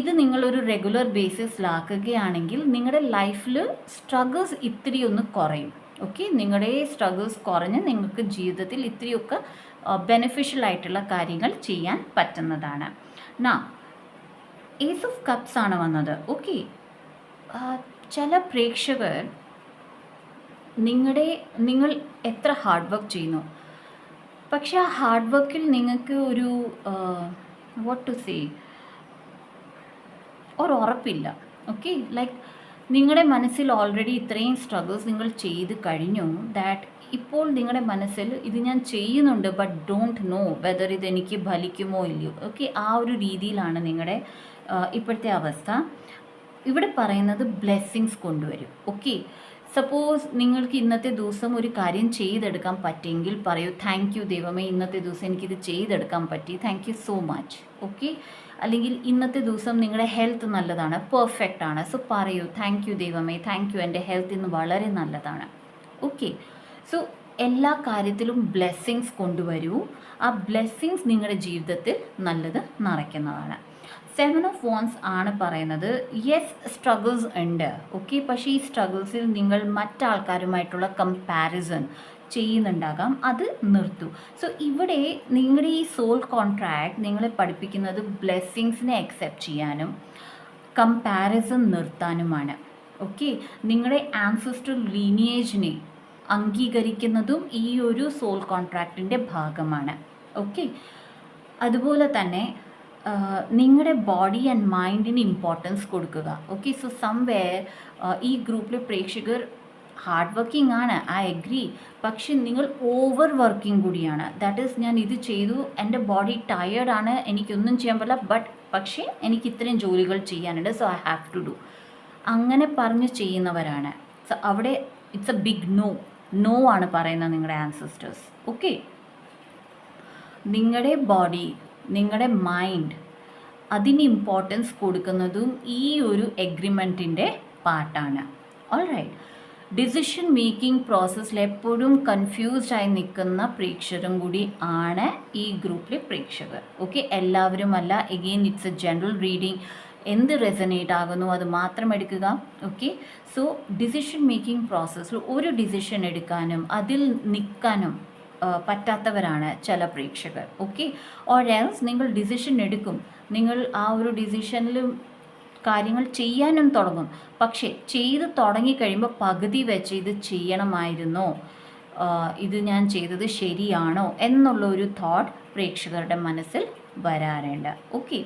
ഇത് നിങ്ങളൊരു റെഗുലർ ബേസിസിലാക്കുകയാണെങ്കിൽ നിങ്ങളുടെ ലൈഫിൽ സ്ട്രഗിൾസ് ഇത്തിരി ഒന്ന് കുറയും. ഓക്കെ, നിങ്ങളുടെ സ്ട്രഗിൾസ് കുറഞ്ഞ് നിങ്ങൾക്ക് ജീവിതത്തിൽ ഇത്തിരിയൊക്കെ ബെനിഫിഷ്യൽ ആയിട്ടുള്ള കാര്യങ്ങൾ ചെയ്യാൻ പറ്റുന്നതാണ്. ഏസ് ഓഫ് കപ്സ് ആണ് വന്നത്. ഓക്കെ, ചില പ്രേക്ഷകർ നിങ്ങൾ എത്ര ഹാർഡ് വർക്ക് ചെയ്യുന്നു, പക്ഷെ ആ ഹാർഡ് വർക്കിൽ നിങ്ങൾക്ക് ഒരു വാട്ട് ടു സേ ഒരു ഉറപ്പില്ല. ഓക്കെ, ലൈക്ക് നിങ്ങളുടെ മനസ്സിൽ ഓൾറെഡി ഇത്രയും സ്ട്രഗിൾസ് നിങ്ങൾ ചെയ്ത് കഴിഞ്ഞു, ദാറ്റ് ഇപ്പോൾ നിങ്ങളുടെ മനസ്സിൽ ഇത് ഞാൻ ചെയ്യുന്നുണ്ട് ബട്ട് ഡോണ്ട് നോ വെദർ ഇതെനിക്ക് ഫലിക്കുമോ ഇല്ലയോ. ഓക്കെ, ആ ഒരു രീതിയിലാണ് നിങ്ങളുടെ ഇപ്പോഴത്തെ അവസ്ഥ. ഇവിടെ പറയുന്നത് ബ്ലെസ്സിങ്സ് കൊണ്ടുവരും. ഓക്കെ, സപ്പോസ് നിങ്ങൾക്ക് ഇന്നത്തെ ദിവസം ഒരു കാര്യം ചെയ്തെടുക്കാൻ പറ്റിയെങ്കിൽ പറയൂ, താങ്ക് യു ദൈവമേ, ഇന്നത്തെ ദിവസം എനിക്കിത് ചെയ്തെടുക്കാൻ പറ്റി, thank you so much. Okay, അല്ലെങ്കിൽ ഇന്നത്തെ ദിവസം നിങ്ങളുടെ ഹെൽത്ത് നല്ലതാണ്, പെർഫെക്റ്റ് ആണ്, സോ പറയൂ, താങ്ക് യു ദൈവമേ, താങ്ക് യു, എൻ്റെ ഹെൽത്ത് ഇന്ന് വളരെ നല്ലതാണ്. ഓക്കെ, സോ എല്ലാ കാര്യത്തിലും ബ്ലെസ്സിങ്സ് കൊണ്ടുവരൂ. ആ ബ്ലെസ്സിങ്സ് നിങ്ങളുടെ ജീവിതത്തിൽ നല്ലത് നിറയ്ക്കുന്നതാണ്. 7 ഓഫ് വോൺസ് ആണ് പറയുന്നത് യെസ് സ്ട്രഗിൾസ് ഉണ്ട്, ഓക്കെ. പക്ഷേ ഈ സ്ട്രഗിൾസിൽ നിങ്ങൾ മറ്റാൾക്കാരുമായിട്ടുള്ള കമ്പാരിസൺ ചെയ്യുന്നുണ്ടാകാം, അത് നിർത്തൂ. സോ ഇവിടെ നിങ്ങളുടെ ഈ സോൾ കോൺട്രാക്ട് നിങ്ങളെ പഠിപ്പിക്കുന്നത് ബ്ലെസ്സിങ്സിനെ അക്സെപ്റ്റ് ചെയ്യാനും കമ്പാരിസൺ നിർത്താനുമാണ്, ഓക്കെ. നിങ്ങളുടെ ആൻസെസ്ട്രൽ ലീനിയേജിനെ അംഗീകരിക്കുന്നതും ഈ ഒരു സോൾ കോൺട്രാക്റ്റിൻ്റെ ഭാഗമാണ്, ഓക്കെ. അതുപോലെ തന്നെ നിങ്ങളുടെ ബോഡി ആൻഡ് മൈൻഡിന് ഇമ്പോർട്ടൻസ് കൊടുക്കുക, ഓക്കെ. സോ സംവെയർ ഈ ഗ്രൂപ്പിലെ പ്രേക്ഷകർ ഹാർഡ് വർക്കിംഗ് ആണ്, ഐ അഗ്രി. പക്ഷെ നിങ്ങൾ ഓവർ വർക്കിംഗ് കൂടിയാണ്. ദാറ്റ് ഈസ്, ഞാൻ ഇത് ചെയ്തു, എൻ്റെ ബോഡി ടയേർഡാണ്, എനിക്കൊന്നും ചെയ്യാൻ പറ്റില്ല, പക്ഷേ എനിക്ക് ഇത്രയും ജോലികൾ ചെയ്യാനുണ്ട്, so I have to do, അങ്ങനെ പറഞ്ഞ് ചെയ്യുന്നവരാണ്. സോ അവിടെ ഇറ്റ്സ് എ ബിഗ് നോ ആണ് പറയുന്നത് നിങ്ങളുടെ ആൻസെസ്റ്റേഴ്സ്, ഓക്കെ. നിങ്ങളുടെ ബോഡി, നിങ്ങളുടെ മൈൻഡ്, അതിന് ഇമ്പോർട്ടൻസ് കൊടുക്കുന്നതും ഈ ഒരു എഗ്രിമെൻറ്റിൻ്റെ പാർട്ടാണ്. ഓൾറൈറ്റ്. ഡിസിഷൻ മേക്കിംഗ് പ്രോസസ്സിൽ എപ്പോഴും കൺഫ്യൂസ്ഡ് ആയി നിൽക്കുന്ന പ്രേക്ഷകരും കൂടി ആണ് ഈ ഗ്രൂപ്പിലെ പ്രേക്ഷകർ, ഓക്കെ. എല്ലാവരും അല്ല. Again it's A general reading. എന്ത് റെസനേറ്റ് ആകുന്നു അത് മാത്രം എടുക്കുക, ഓക്കെ. സോ ഡിസിഷൻ മേക്കിംഗ് പ്രോസസ്സിൽ ഒരു ഡിസിഷൻ എടുക്കാനും അതിൽ നിൽക്കാനും പറ്റാത്തവരാണ് ചില പ്രേക്ഷകർ, ഓക്കെ. ഓർ എൽസ് നിങ്ങൾ ഡിസിഷൻ എടുക്കും, നിങ്ങൾ ആ ഒരു ഡിസിഷനിൽ കാര്യങ്ങൾ ചെയ്യാനും തുടങ്ങും, പക്ഷേ ചെയ്ത് തുടങ്ങിക്കഴിയുമ്പോൾ പകുതി വെച്ച് ഇത് ചെയ്യണമായിരുന്നോ, ഇത് ഞാൻ ചെയ്തത് ശരിയാണോ എന്നുള്ള ഒരു തോട്ട് പ്രേക്ഷകരുടെ മനസ്സിൽ വരാറുണ്ട്, okay.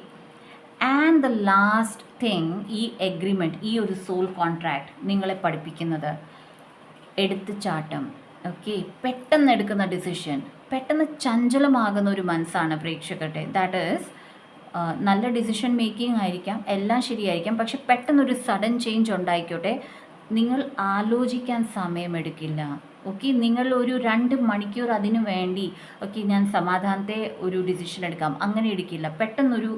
And the last thing, ഈ എഗ്രിമെൻറ്റ്, ഈ ഒരു സോൾ കോൺട്രാക്ട് നിങ്ങളെ പഠിപ്പിക്കുന്നത് എടുത്തുചാട്ടം, ഓക്കെ. പെട്ടെന്ന് എടുക്കുന്ന ഡിസിഷൻ, പെട്ടെന്ന് ചഞ്ചലമാകുന്ന ഒരു മനസ്സാണ് പ്രേക്ഷകരുടെ. ദാറ്റ് ഈസ്, നല്ല ഡിസിഷൻ മേക്കിംഗ് ആയിരിക്കാം, എല്ലാം ശരിയായിരിക്കാം, പക്ഷെ പെട്ടെന്നൊരു സഡൻ ചേഞ്ച് ഉണ്ടായിക്കോട്ടെ, നിങ്ങൾ ആലോചിക്കാൻ സമയമെടുക്കില്ല, ഓക്കെ. നിങ്ങൾ ഒരു 2 മണിക്കൂർ അതിനു വേണ്ടി, ഓക്കെ, ഞാൻ സമാധാനത്തെ ഒരു ഡിസിഷൻ എടുക്കാം, അങ്ങനെ എടുക്കില്ല. പെട്ടെന്നൊരു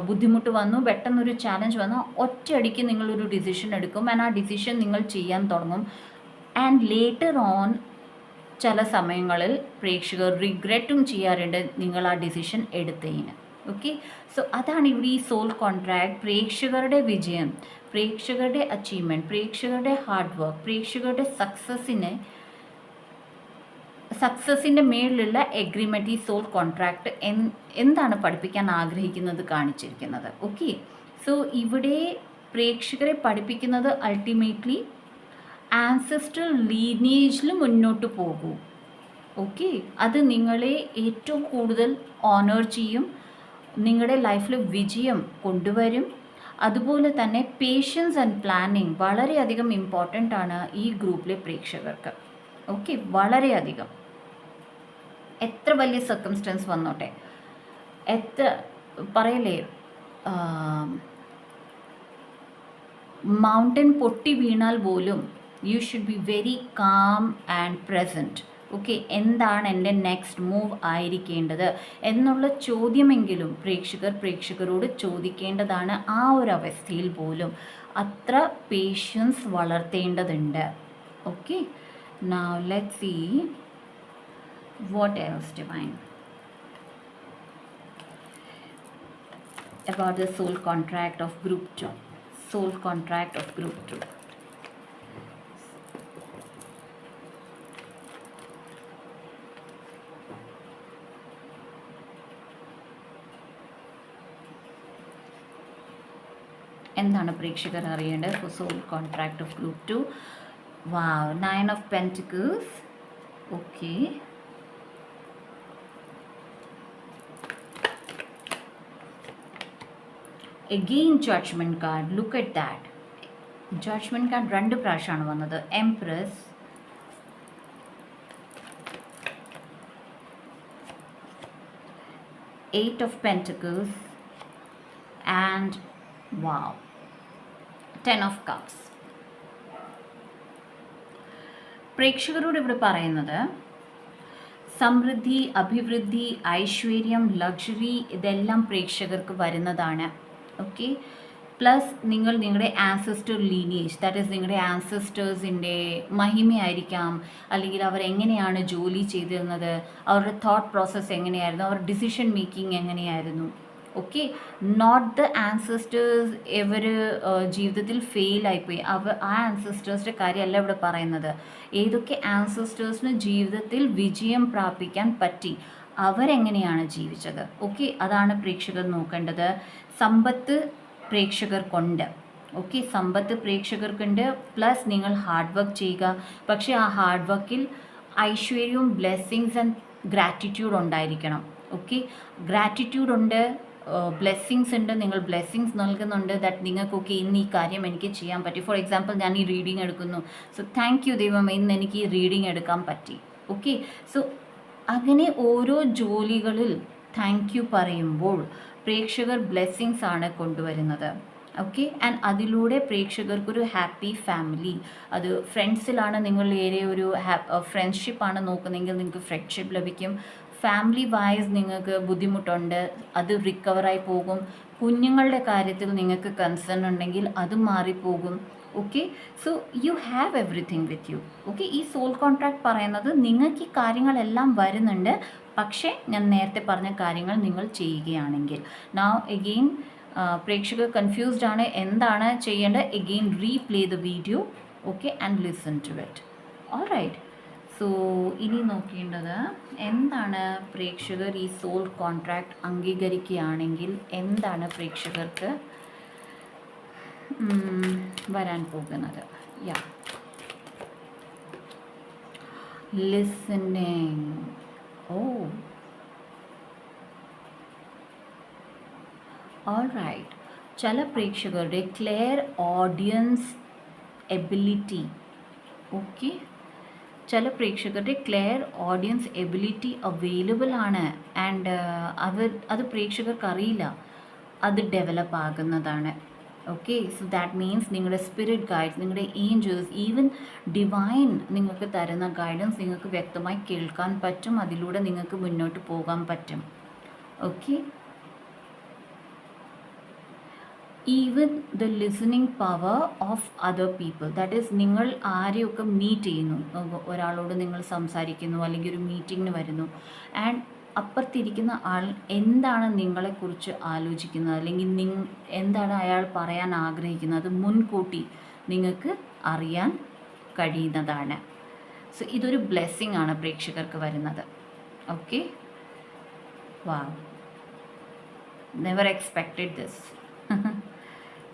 ബുദ്ധിമുട്ട് വന്നു, പെട്ടെന്നൊരു ചാലഞ്ച് വന്നു, ഒറ്റയടിക്ക് നിങ്ങളൊരു ഡിസിഷൻ എടുക്കും, ആൻഡ് ആ ഡിസിഷൻ നിങ്ങൾ ചെയ്യാൻ തുടങ്ങും. ആൻഡ് ലേറ്റർ ഓൺ ചില സമയങ്ങളിൽ പ്രേക്ഷകർ റിഗ്രറ്റും ചെയ്യാറുണ്ട് നിങ്ങൾ ആ ഡിസിഷൻ എടുത്തതിന്, ഓക്കെ. സോ അതാണ് ഇവിടെ ഈ സോൾ കോൺട്രാക്ട്, പ്രേക്ഷകരുടെ വിജയം, പ്രേക്ഷകരുടെ അച്ചീവ്മെൻറ്റ്, പ്രേക്ഷകരുടെ ഹാർഡ് വർക്ക്, പ്രേക്ഷകരുടെ സക്സസിൻ്റെ മേളിലുള്ള എഗ്രിമെൻറ്റ്, ഈ സോൾ കോൺട്രാക്ട് എന്താണ് പഠിപ്പിക്കാൻ ആഗ്രഹിക്കുന്നത് കാണിച്ചിരിക്കുന്നത്, ഓക്കെ. സോ ഇവിടെ പ്രേക്ഷകരെ പഠിപ്പിക്കുന്നത് അൾട്ടിമേറ്റ്ലി ആൻസെസ്ട്രൽ ലീനിയേജിൽ മുന്നോട്ട് പോകൂ, ഓക്കെ. അത് നിങ്ങളെ ഏറ്റവും കൂടുതൽ ഓണർ ചെയ്യും, നിങ്ങളുടെ ലൈഫിൽ വിജയം കൊണ്ടുവരും. അതുപോലെ തന്നെ പേഷ്യൻസ് ആൻഡ് പ്ലാനിങ് വളരെയധികം ഇമ്പോർട്ടൻ്റ് ആണ് ഈ ഗ്രൂപ്പിലെ പ്രേക്ഷകർക്ക്, ഓക്കെ. വളരെയധികം. എത്ര വലിയ സർക്കംസ്റ്റൻസ് വന്നോട്ടെ, എത്ര പറയലേ, മൗണ്ടൻ പൊട്ടി വീണാൽ പോലും you should be very calm and present, okay. എന്താണ് എൻ്റെ നെക്സ്റ്റ് മൂവ് ആയിരിക്കേണ്ടത് എന്നുള്ള ചോദ്യമെങ്കിലും പ്രേക്ഷകരോട് ചോദിക്കേണ്ടതാണ്. ആ ഒരു അവസ്ഥയിൽ പോലും അത്ര പേഷ്യൻസ് വളർത്തേണ്ടതുണ്ട്, okay. Now let's see what else divine about the soul contract of group 2. Soul contract of group 2. എന്താണ് പ്രേക്ഷകർ അറിയേണ്ടത് for soul contract of group 2? Wow, 9 of Pentacles, okay. Again judgment card, look at that. Judgment card 2 പ്രാവശ്യമാണ് വന്നത്. Empress, Eight of Pentacles, and wow, 10 of Cups. പ്രേക്ഷകരോട് ഇവിടെ പറയുന്നത് സമൃദ്ധി, അഭിവൃദ്ധി, ഐശ്വര്യം, ലക്ഷറി ഇതെല്ലാം പ്രേക്ഷകർക്ക് വരുന്നതാണ്, ഓക്കെ. പ്ലസ് നിങ്ങളുടെ ആൻസെസ്റ്റർ ലീനിയേജ്, ദാറ്റ് ഈസ് നിങ്ങളുടെ ആൻസെസ്റ്റേഴ്സിൻ്റെ മഹിമയായിരിക്കാം, അല്ലെങ്കിൽ അവരെങ്ങനെയാണ് ജോലി ചെയ്തിരുന്നത്, അവരുടെ തോട്ട് പ്രോസസ്സ് എങ്ങനെയായിരുന്നു, അവരുടെ ഡിസിഷൻ മേക്കിംഗ് എങ്ങനെയായിരുന്നു, ഓക്കെ, നോട്ട് ദ ആൻസിസ്റ്റേഴ്സ് ഇവർ ജീവിതത്തിൽ ഫെയിലായിപ്പോയി, ആ ആൻസിസ്റ്റേഴ്സിൻ്റെ കാര്യമല്ല ഇവിടെ പറയുന്നത്. ഏതൊക്കെ ആൻസിസ്റ്റേഴ്സിന് ജീവിതത്തിൽ വിജയം പ്രാപിക്കാൻ പറ്റി, അവരെങ്ങനെയാണ് ജീവിച്ചത്. ഓക്കെ, അതാണ് പ്രേക്ഷകർ നോക്കേണ്ടത്. സമ്പത്ത് പ്രേക്ഷകർക്കുണ്ട്. ഓക്കെ, സമ്പത്ത് പ്രേക്ഷകർക്കുണ്ട്, പ്ലസ് നിങ്ങൾ ഹാർഡ് വർക്ക് ചെയ്യുക. പക്ഷേ ആ ഹാർഡ് വർക്കിൽ ഐശ്വര്യവും ബ്ലെസ്സിങ്സ് ആൻഡ് ഗ്രാറ്റിറ്റ്യൂഡ് ഉണ്ടായിരിക്കണം. ഓക്കെ, ഗ്രാറ്റിറ്റ്യൂഡ് ഉണ്ട്, ബ്ലെസ്സിങ്സ് ഉണ്ട്, നിങ്ങൾ ബ്ലെസ്സിങ്സ് നൽകുന്നുണ്ട്, ദാറ്റ് നിങ്ങൾക്കൊക്കെ ഇന്ന് ഈ കാര്യം എനിക്ക് ചെയ്യാൻ പറ്റി. ഫോർ എക്സാമ്പിൾ, ഞാൻ ഈ റീഡിങ് എടുക്കുന്നു, സോ താങ്ക് യു ദൈവം, ഇന്ന് എനിക്ക് ഈ റീഡിങ് എടുക്കാൻ പറ്റി. ഓക്കെ, സോ അങ്ങനെ ഓരോ ജോലികളിൽ താങ്ക് യു പറയുമ്പോൾ പ്രേക്ഷകർ ബ്ലെസ്സിങ്സ് ആണ് കൊണ്ടുവരുന്നത്. ഓക്കെ, ആൻഡ് അതിലൂടെ പ്രേക്ഷകർക്കൊരു ഹാപ്പി ഫാമിലി, അത് ഫ്രണ്ട്സിലാണ് നിങ്ങൾ ഏറെ ഒരു ഫ്രണ്ട്ഷിപ്പാണ് നോക്കുന്നതെങ്കിൽ നിങ്ങൾക്ക് ഫ്രണ്ട്ഷിപ്പ് ലഭിക്കും. ഫാമിലി വൈസ് നിങ്ങൾക്ക് ബുദ്ധിമുട്ടുണ്ട്, അത് റിക്കവറായി പോകും. കുഞ്ഞുങ്ങളുടെ കാര്യത്തിൽ നിങ്ങൾക്ക് കൺസേൺ ഉണ്ടെങ്കിൽ അത് മാറിപ്പോകും. Okay, so you have everything with you. Okay, ഈ സോൾ കോൺട്രാക്ട് പറയുന്നത് നിങ്ങൾക്ക് ഈ കാര്യങ്ങളെല്ലാം വരുന്നുണ്ട്, പക്ഷേ ഞാൻ നേരത്തെ പറഞ്ഞ കാര്യങ്ങൾ നിങ്ങൾ ചെയ്യുകയാണെങ്കിൽ. നൗ എഗെയിൻ പ്രേക്ഷകർ കൺഫ്യൂസ്ഡ് ആണ്, എന്താണ് ചെയ്യേണ്ടത്. Again replay the video, okay, and listen to it. Alright, so ഇനി നോക്കേണ്ടത് എന്താണ്, പ്രേക്ഷകർ ഈ സോൾ കോൺട്രാക്ട് അംഗീകരിക്കുകയാണെങ്കിൽ എന്താണ് പ്രേക്ഷകർക്ക് വരാൻ പോകുന്നത്. യാ, ലിസണിങ്. ഓ, ഓൾറൈറ്റ്, ചില പ്രേക്ഷകരുടെ ക്ലിയർ ഓഡിയൻസ് എബിലിറ്റി. ഓക്കെ, ചില പ്രേക്ഷകരുടെ ക്ലിയർ ഓഡിയൻസ് എബിലിറ്റി അവൈലബിൾ ആണ്, ആൻഡ് അത് പ്രേക്ഷകർക്ക് അറിയില്ല, അത് ഡെവലപ്പ് ആകുന്നതാണ്. ഓക്കെ, സോ ദാറ്റ് മീൻസ് നിങ്ങളുടെ സ്പിരിറ്റ് ഗൈഡ്സ്, നിങ്ങളുടെ ഏഞ്ചൽസ്, ഈവൻ ഡിവൈൻ നിങ്ങൾക്ക് തരുന്ന ഗൈഡൻസ് നിങ്ങൾക്ക് വ്യക്തമായി കേൾക്കാൻ പറ്റും, അതിലൂടെ നിങ്ങൾക്ക് മുന്നോട്ട് പോകാൻ പറ്റും. Okay, even the listening power of other people, that is നിങ്ങൾ ആരെയൊക്കെ മീറ്റ് ചെയ്യുന്നു, ഒരാളോട് നിങ്ങൾ സംസാരിക്കുന്നു അല്ലെങ്കിൽ ഒരു മീറ്റിങ്ങിന് വരുന്നു, ആൻഡ് അപ്പുറത്തിരിക്കുന്ന ആൾ എന്താണ് നിങ്ങളെക്കുറിച്ച് ആലോചിക്കുന്നത് അല്ലെങ്കിൽ എന്താണ് അയാൾ പറയാൻ ആഗ്രഹിക്കുന്നത്, മുൻകൂട്ടി നിങ്ങൾക്ക് അറിയാൻ കഴിയുന്നതാണ്. സോ ഇതൊരു ബ്ലെസ്സിങ് ആണ് പ്രേക്ഷകർക്ക് വരുന്നത്. Okay, wow, never expected this.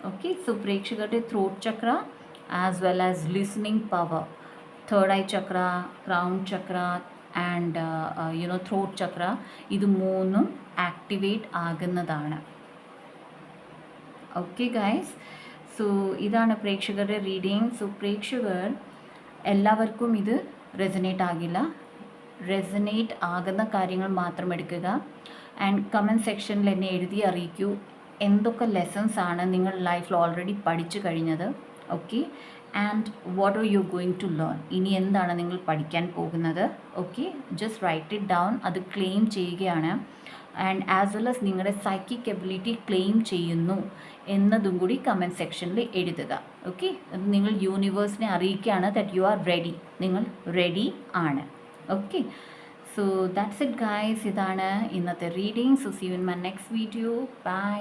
Okay, so പ്രേക്ഷകരുടെ throat chakra as well as listening power, third eye chakra, crown chakra and throat chakra, ഇത് മൂന്നും ആക്ടിവേറ്റ് ആകുന്നതാണ്. ഓക്കെ ഗൈസ്, സോ ഇതാണ് പ്രേക്ഷകരുടെ റീഡിങ്. സോ പ്രേക്ഷകർ എല്ലാവർക്കും ഇത് റെസനേറ്റ് ആകില്ല, റെസനേറ്റ് ആകുന്ന കാര്യങ്ങൾ മാത്രം എടുക്കുക. ആൻഡ് കമൻറ്റ് സെക്ഷനിൽ എന്നെ എഴുതി അറിയിക്കൂ എന്തൊക്കെ ലെസൺസ് ആണ് നിങ്ങൾ ലൈഫിൽ ഓൾറെഡി പഠിച്ചു കഴിഞ്ഞത്. Okay, and what are you going to learn, ഇനി എന്താണ് നിങ്ങൾ പഠിക്കാൻ പോകുന്നത്. Okay, just write it down, അത് ക്ലെയിം ചെയ്യുകയാണ്. ആൻഡ് ആസ് വെൽ ആസ് നിങ്ങളുടെ സൈക്കിക് എബിലിറ്റി ക്ലെയിം ചെയ്യുന്നു എന്നതും കൂടി കമൻറ്റ് സെക്ഷനിൽ എഴുതുക. ഓക്കെ, അത് നിങ്ങൾ യൂണിവേഴ്സിനെ അറിയിക്കുകയാണ് ദാറ്റ് യു ആർ റെഡി, നിങ്ങൾ റെഡി ആണ്. Okay, so that's it guys, ഇതാണ് ഇന്നത്തെ reading. So see you in my next video. By.